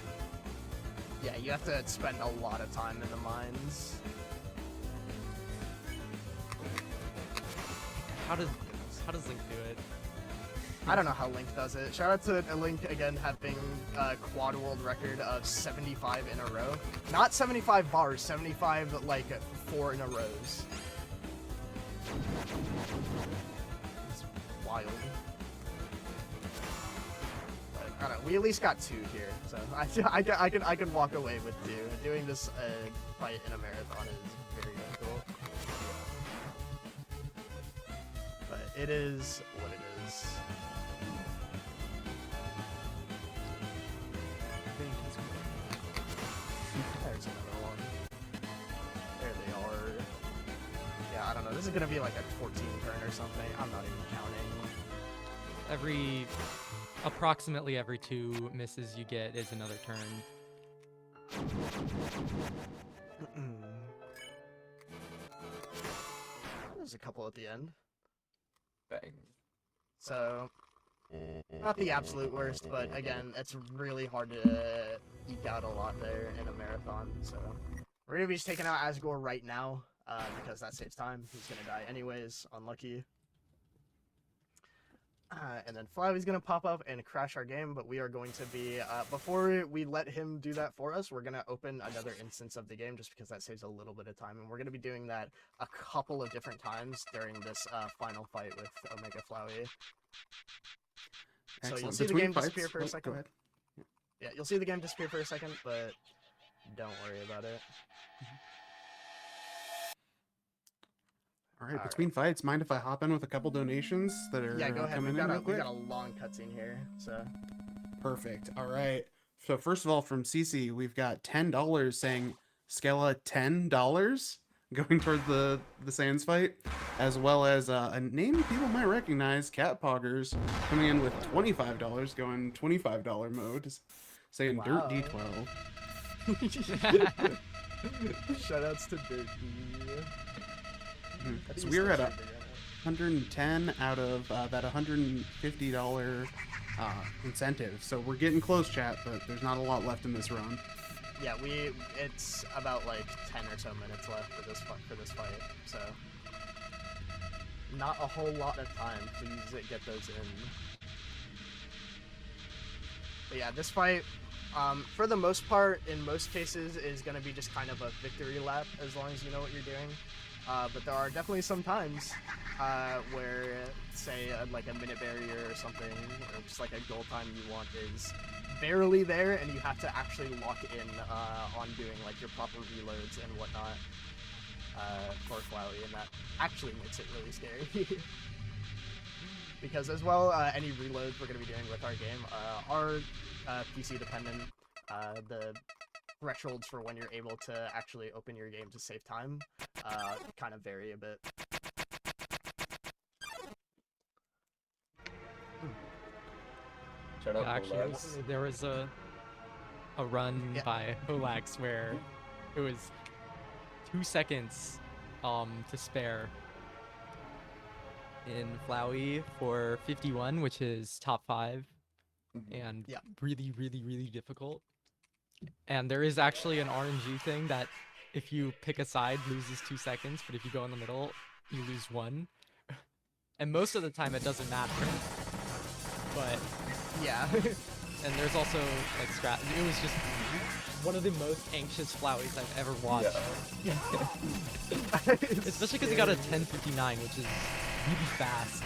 Yeah, you have to spend a lot of time in the mines. How does Link do it? I don't know how Link does it. Shout out to Link again having a quad world record of 75 in a row. Not 75 bars, 75 like 4 in a rows. It's wild. But I don't know. We at least got 2 here, so I can walk away with 2. Doing this fight in a marathon is very difficult. But it is what it is. There's another one. There they are. Yeah, I don't know. This is gonna be like a 14 turn or something. I'm not even counting. Approximately every 2 misses you get is another turn. There's a couple at the end. Bang. So, not the absolute worst, but again, it's really hard to eke out a lot there in a marathon. So, we're gonna be just taking out Asgore right now, because that saves time. He's gonna die anyways. Unlucky. And then Flyway's gonna pop up and crash our game, but we are going to be, before we let him do that for us, we're gonna open another instance of the game just because that saves a little bit of time, and we're gonna be doing that a couple of different times during this final fight with Omega Flowey. So you'll Excellent. see the Between game disappear fights- for a Go second. ahead. Yeah, you'll see the game disappear for a second, but don't worry about it. All right, All between fights, mind if I hop in with a couple donations that are Yeah, go ahead. coming We've in got, real we quick? got a long cutscene here, so... Perfect. All right. So first of all, from Cece, we've got $10 saying Skella $10 going toward the Sans fight, as well as a name people might recognize, Cat Poggers, coming in with $25 going $25 mode, saying Dirt Wow. D12. Shoutouts to Dirt D. So we're at 110 out of that $150 incentive. So we're getting close, chat, but there's not a lot left in this run. Yeah, it's about like 10 or so minutes left for this fight, so not a whole lot of time. Please get those in. But yeah, this fight, for the most part, in most cases, is going to be just kind of a victory lap as long as you know what you're doing. But there are definitely some times where, say, like a minute barrier or something, or just like a goal time you want is barely there, and you have to actually lock in on doing like your proper reloads and whatnot for Flowey, and that actually makes it really scary. Because as well, any reloads we're going to be doing with our game are PC dependent. The thresholds for when you're able to actually open your game to save time kind of vary a bit. Shout out Actually, Olax. there was a run Yeah. by Olax where it was 2 seconds to spare in Flowey for 51, which is top 5, and Yeah. really, really, really difficult. And there is actually an RNG thing that if you pick a side, loses 2 seconds, but if you go in the middle, you lose 1. And most of the time it doesn't matter. But Yeah. and there's also like scrap. It was just one of the most anxious Floweys I've ever watched. Especially because he got a 10:59, which is really fast.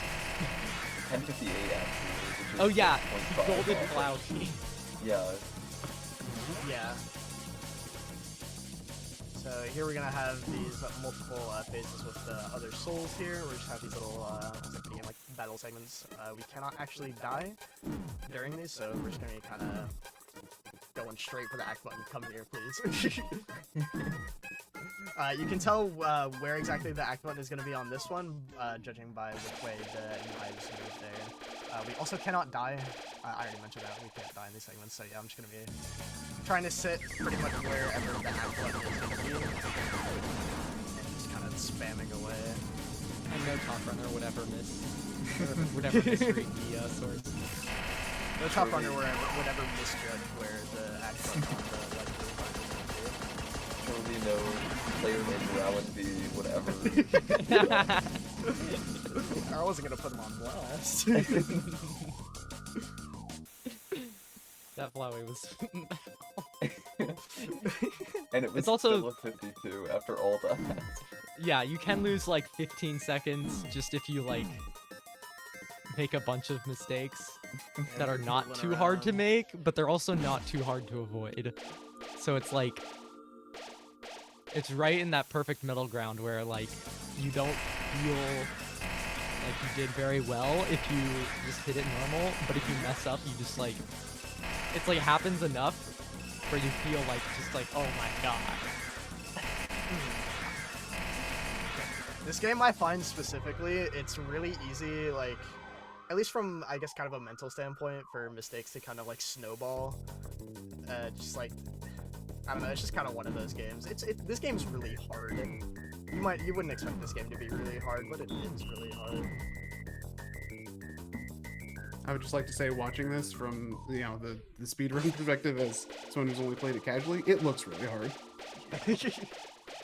10:58 actually. Which is Oh yeah, 0.5 golden off. Flowey. Yeah. Yeah. So here we're gonna have these multiple phases with the other souls here. We just have these little like battle segments. We cannot actually die during these, so we're just gonna be kind of going straight for the act button. Come here, please. You can tell where exactly the act button is gonna be on this one, judging by which way the knives move there. We also cannot die. I already mentioned that we can't die in these segments, so yeah, I'm just gonna be trying to sit pretty much wherever the act button is gonna be, and just kind of spamming away. And no top runner would ever miss. Would ever misread the swords. No top runner would ever misjudge where the act button on the left Surely no player named Morality, whatever. I wasn't gonna put them on blast. That Flowey was. And it was It's also- still a 52 after all that. Yeah, you can lose like 15 seconds just if you like make a bunch of mistakes that are not Moving too hard to around. make, but they're also not too hard to avoid. So it's like it's right in that perfect middle ground where like you don't feel like you did very well if you just hit it normal, but if you mess up, you just like it's like happens enough where you feel like just like, oh my god. This game I find specifically, it's really easy, like, at least from, I guess, kind of a mental standpoint, for mistakes to kind of, like, snowball. Just, like, I don't know, it's just kind of one of those games. This game's really hard. You wouldn't expect this game to be really hard, but it is really hard. I would just like to say, watching this from the speedrun perspective, as someone who's only played it casually, it looks really hard.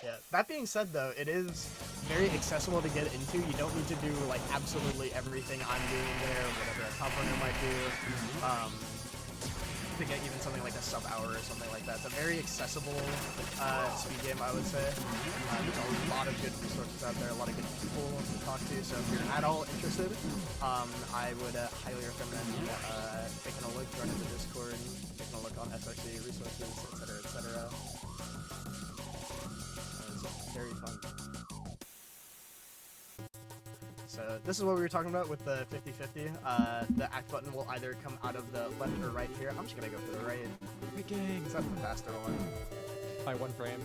Yeah. That being said, though, it is very accessible to get into. You don't need to do like absolutely everything I'm doing there, or whatever a top runner might do. To get even something like a sub-hour or something like that. It's a very accessible speed game, I would say. There's a lot of good resources out there, a lot of good people to talk to. So if you're at all interested, I would highly recommend taking a look, joining the Discord, taking a look on SRC resources, etc., etc. It's very fun. So this is what we were talking about with the 50-50. The act button will either come out of the left or right here. I'm just gonna go for the right. Because that's the faster one. By 1 frame.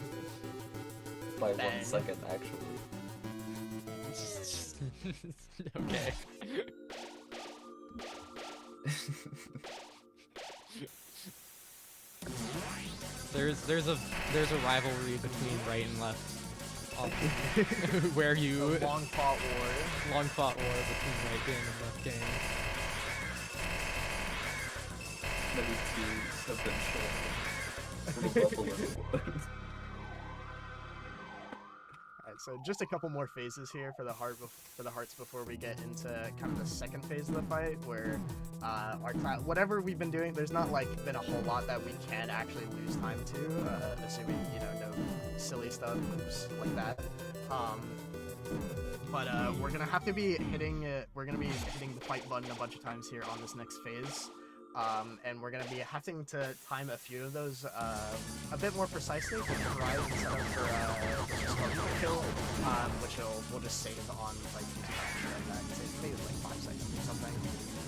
By Bang. 1 second, actually. Okay. There's a rivalry between right and left. Where you A long fought war. long fought war between right game and left game. Many teams have been shown from above the Alright, so just a couple more phases here for the hearts before we get into kind of the second phase of the fight, where our whatever we've been doing, there's not like been a whole lot that we can actually lose time to, assuming no silly stuff like that. But we're gonna have to be hitting the fight button a bunch of times here on this next phase. And we're going to be having to time a few of those a bit more precisely to try and set up for just a kill, which we'll just save on like using that. Save maybe like 5 seconds or something.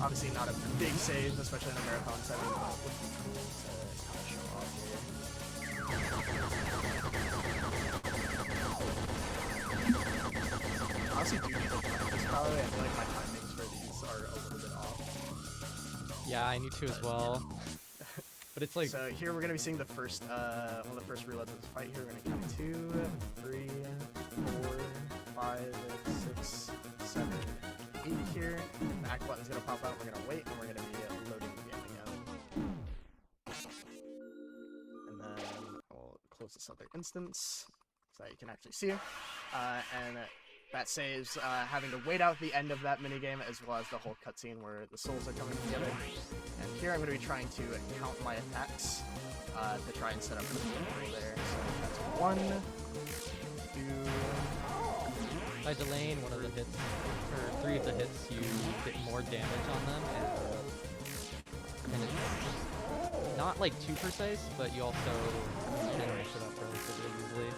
Obviously not a big save, especially in a marathon setting, but it would be cool to kind of show off here. I honestly do need to practice probably. I feel like my timings for these are a little bit off. Yeah, I need to as well. But it's like So here we're gonna be seeing the first one of the first reloads of this fight. Here we're gonna count 2, 3, 4, 5, 6, 7, 8 here. The act button's gonna pop out. We're gonna wait, and we're gonna be loading the game again. And then I'll close this other instance so that you can actually see it. And that saves having to wait out the end of that minigame, as well as the whole cutscene where the souls are coming together. And here I'm going to be trying to count my attacks to try and set up for the victory there. So that's 1, 2... by delaying one of the hits, or 3 of the hits, you get more damage on them, and it's not like too precise, but you also can mix it up relatively easily.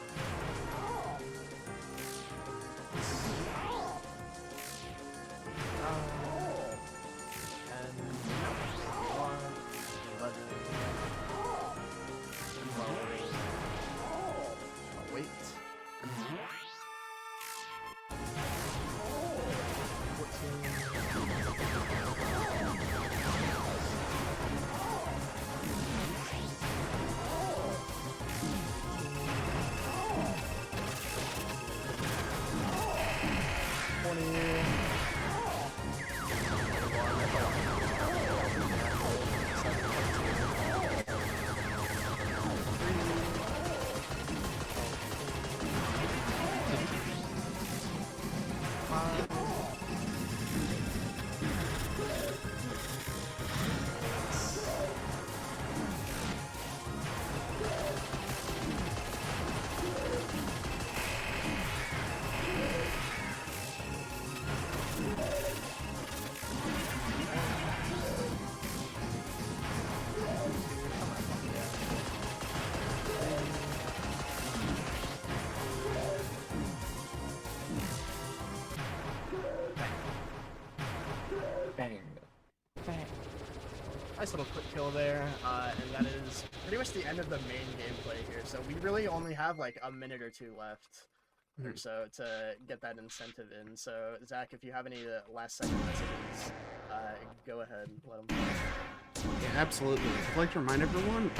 Bang. Nice little quick kill there, and that is pretty much the end of the main gameplay here. So we really only have like a minute or 2 left or so to get that incentive in. So Zach, if you have any last second messages, go ahead and let them know. Yeah, absolutely. I'd like to remind everyone,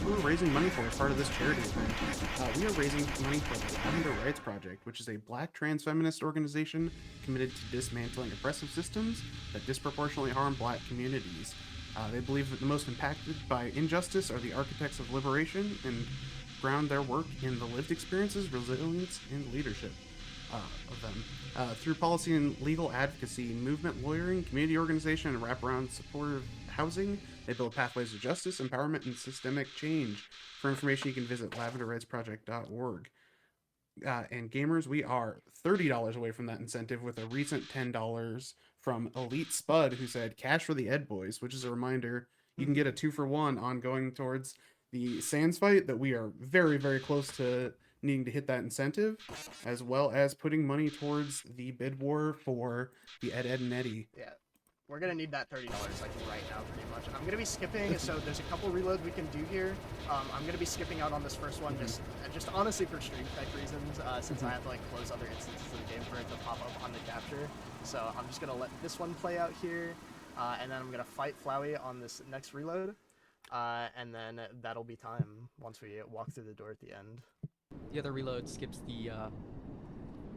we're raising money for as part of this charity event. We are raising money for the Lavender Rights Project, which is a black trans feminist organization committed to dismantling oppressive systems that disproportionately harm black communities. They believe that the most impacted by injustice are the architects of liberation, and ground their work in the lived experiences, resilience, and leadership of them. Through policy and legal advocacy, movement lawyering, community organization, and wraparound supportive housing, they build pathways to justice, empowerment, and systemic change. For information, you can visit lavenderredsproject.org. And gamers, we are $30 away from that incentive with a recent $10 from Elite Spud, who said cash for the Ed Boys, which is a reminder you can get a 2-for-1 on going towards the Sans fight that we are very, very close to needing to hit that incentive, as well as putting money towards the bid war for the Ed, and Eddie. Yeah. We're gonna need that $30 like right now, pretty much. I'm gonna be skipping, so there's a couple reloads we can do here. I'm gonna be skipping out on this first one, just honestly for stream tech reasons, since I have to like close other instances of the game for it to pop up on the capture. So I'm just gonna let this one play out here, and then I'm gonna fight Flowey on this next reload, and then that'll be time once we walk through the door at the end. The other reload skips the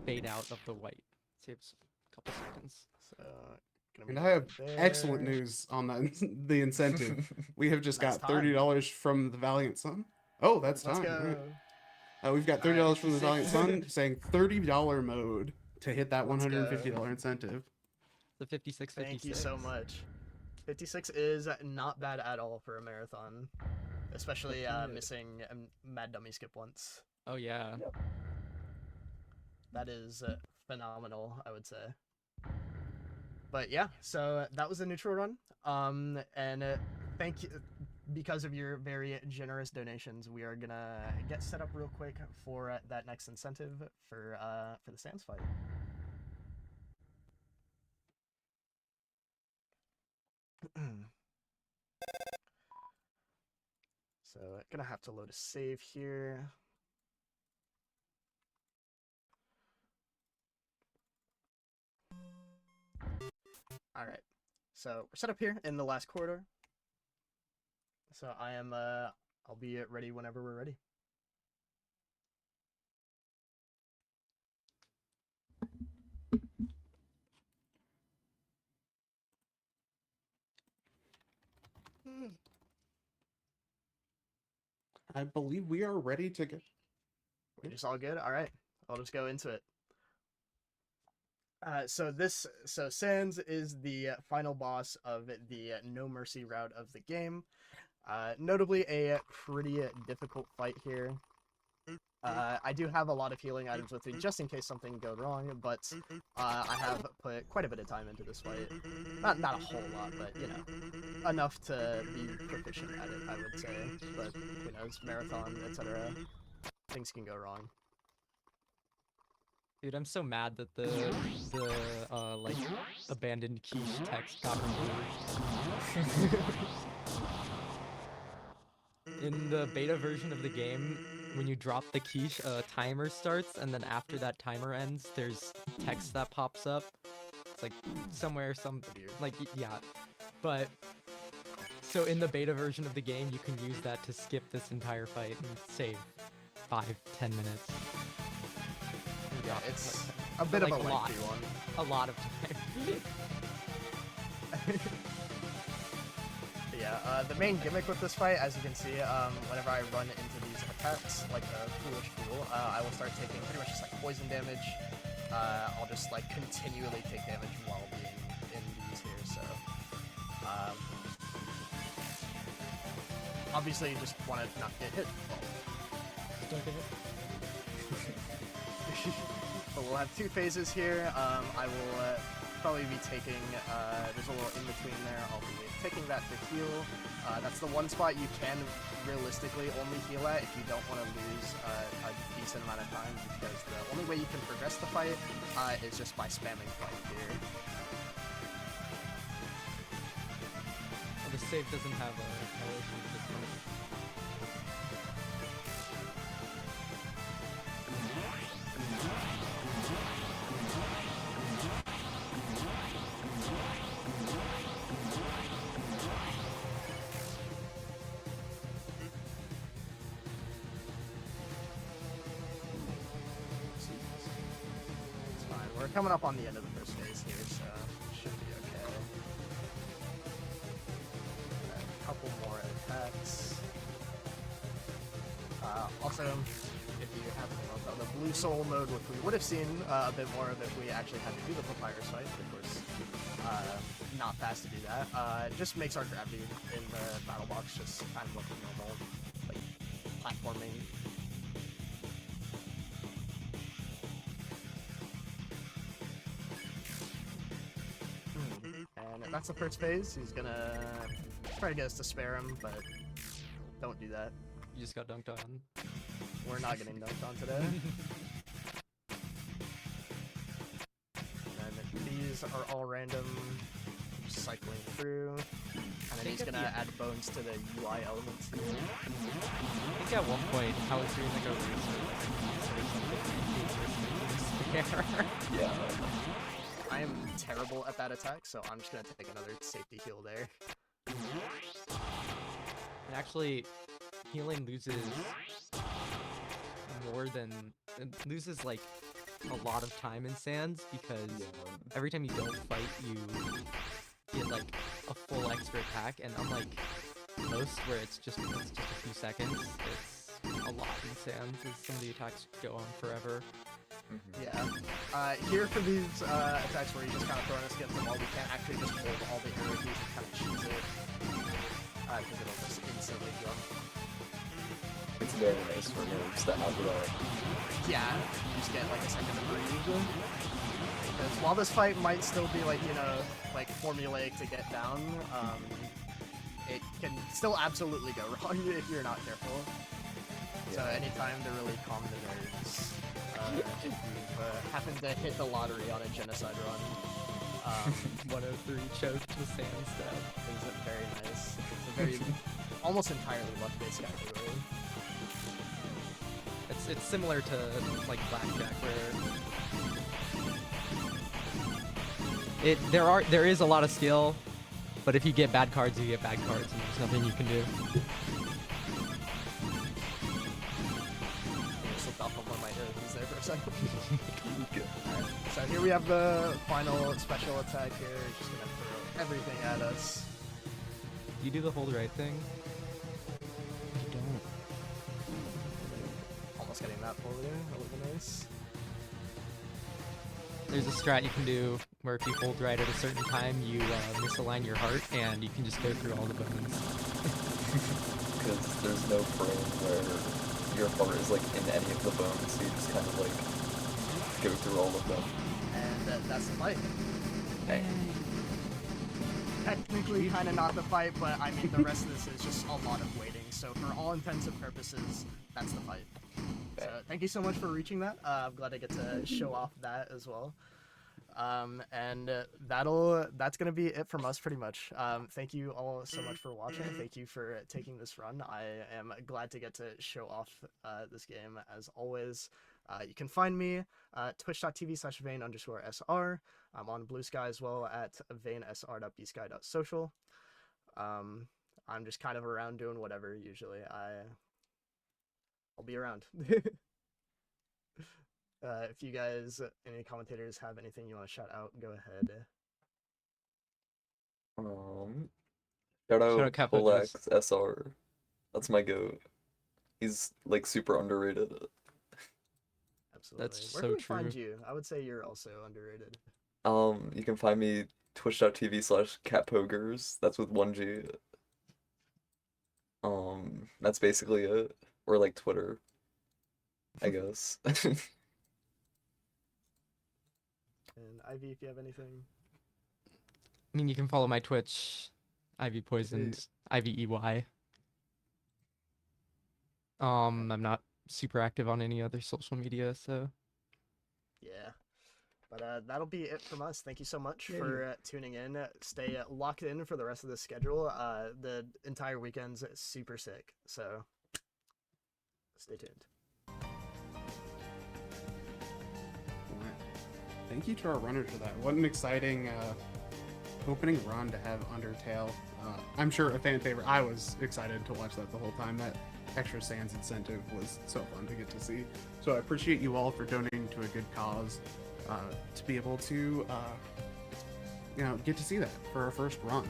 fade out of the white. Saves a couple seconds. So. And I have excellent news on that, the incentive. We have just got $30 from the Valiant Sun. Oh, that's time. Right. We've got $30 from the Valiant Sun saying $30 mode to hit that $150 incentive. The 56. Thank you so much. 56 is not bad at all for a marathon, especially missing Mad Dummy skip once. Oh yeah. Yep. That is phenomenal, I would say. But yeah, so that was a neutral run. And thank you, because of your very generous donations, we are gonna get set up real quick for that next incentive for the Sans fight. So gonna have to load a save here. All right, so we're set up here in the last corridor. So I am, I'll be ready whenever we're ready. I believe we are ready to go. We're just all good. All right, I'll just go into it. So Sans is the final boss of the No Mercy route of the game. Notably a pretty difficult fight here. I do have a lot of healing items with me just in case something go wrong, but I have put quite a bit of time into this fight. Not a whole lot, but you know, enough to be proficient at it, I would say. But who knows, marathon, etc. Things can go wrong. Dude, I'm so mad that the like abandoned quiche text got removed. In the beta version of the game, when you drop the quiche, a timer starts, and then after that timer ends, there's text that pops up. It's like somewhere, yeah. But so in the beta version of the game, you can use that to skip this entire fight and save 5-10 minutes. Yeah, it's a bit of a lengthy one. A lot of time. Yeah, the main gimmick with this fight, as you can see, whenever I run into these attacks, like a foolish fool, I will start taking pretty much just like poison damage. I'll just like continually take damage while being in these here, so... obviously you just want to not get hit. Don't get hit. But we'll have 2 phases here. I will probably be taking, there's a little in between there, I'll be taking that to heal. That's the one spot you can realistically only heal at if you don't want to lose a decent amount of time, because the only way you can progress the fight is just by spamming fight here. Well, the save doesn't have a relation to this one. We're coming up on the end of the first phase here, so it should be okay. A couple more attacks. Also, if you haven't noticed, the Blue Soul mode, which we would have seen a bit more of if we actually had to do the Papyrus fight, of course, not fast to do that. It just makes our gravity in the battle box just kind of look normal, like platforming. And that's the first phase. He's gonna try to get us to spare him, but don't do that. You just got dunked on. We're not getting dunked on today. And these are all random, just cycling through. And then he's gonna add bones to the UI elements here. I think at one point I was doing like a race or something. Yeah. I am terrible at that attack, so I'm just gonna take another safety heal there. And actually, healing loses more than it loses like a lot of time in Sands because every time you don't fight, you get like a full extra attack, and unlike most where it's just a few seconds, it's a lot in Sands. As some of the attacks go on forever. Yeah. Here for these attacks where he's just kind of throwing us against the wall, we can't actually just hold all the arrow keys and kind of cheese it. Because it'll just instantly jump. It's very nice for moves that have that. Yeah, you just get like a second to breathe. Because while this fight might still be like, you know, like formulaic to get down, it can still absolutely go wrong if you're not careful. So anytime to really calm the nerves, if you happen to hit the lottery on a genocide run, 103 choked to Sand stab. is very nice. It's a very, almost entirely luck-based category. It's similar to like blackjack where there is a lot of skill, but if you get bad cards, you get bad cards, and there's nothing you can do. There for a second. Alright, so here we have the final special attack here. Just gonna throw everything at us. You do the hold right thing. You don't. Almost getting that pull there. That would be nice. There's a strat you can do where if you hold right at a certain time, you misalign your heart, and you can just go through all the bones. Because there's no frame where your heart is like in any of the bones, so you just kind of like go through all of them. And that's the fight. Hey. Technically kind of not the fight, but I mean the rest of this is just a lot of waiting. So for all intents and purposes, that's the fight. So thank you so much for reaching that. I'm glad I get to show off that as well. And that's gonna be it from us pretty much. Thank you all so much for watching. Thank you for taking this run. I am glad to get to show off this game as always. You can find me twitch.tv/Vaen_SR. I'm on Blue Sky as well at vaensr.bsky.social. I'm just kind of around doing whatever usually. I'll be around. If you guys, any commentators, have anything you want to shout out, go ahead. Shout out out Capo Olex SR. That's my goat. He's like super underrated. Absolutely. That's Where so can we true. find you? I would say you're also underrated. You can find me twitch.tv/catpogers. That's with 1G. That's basically it. Or like Twitter, I guess. And Ivy, if you have anything. I mean, you can follow my Twitch, Ivy Poisoned, IVEY. I'm not super active on any other social media, so. Yeah. But that'll be it from us. Thank you so much for tuning in. Stay locked in for the rest of the schedule. The entire weekend's super sick, so stay tuned. Thank you to our runners for that. What an exciting opening run to have Undertale. I'm sure a fan favorite. I was excited to watch that the whole time. That extra Sans incentive was so fun to get to see. So I appreciate you all for donating to a good cause to be able to, get to see that for our first run.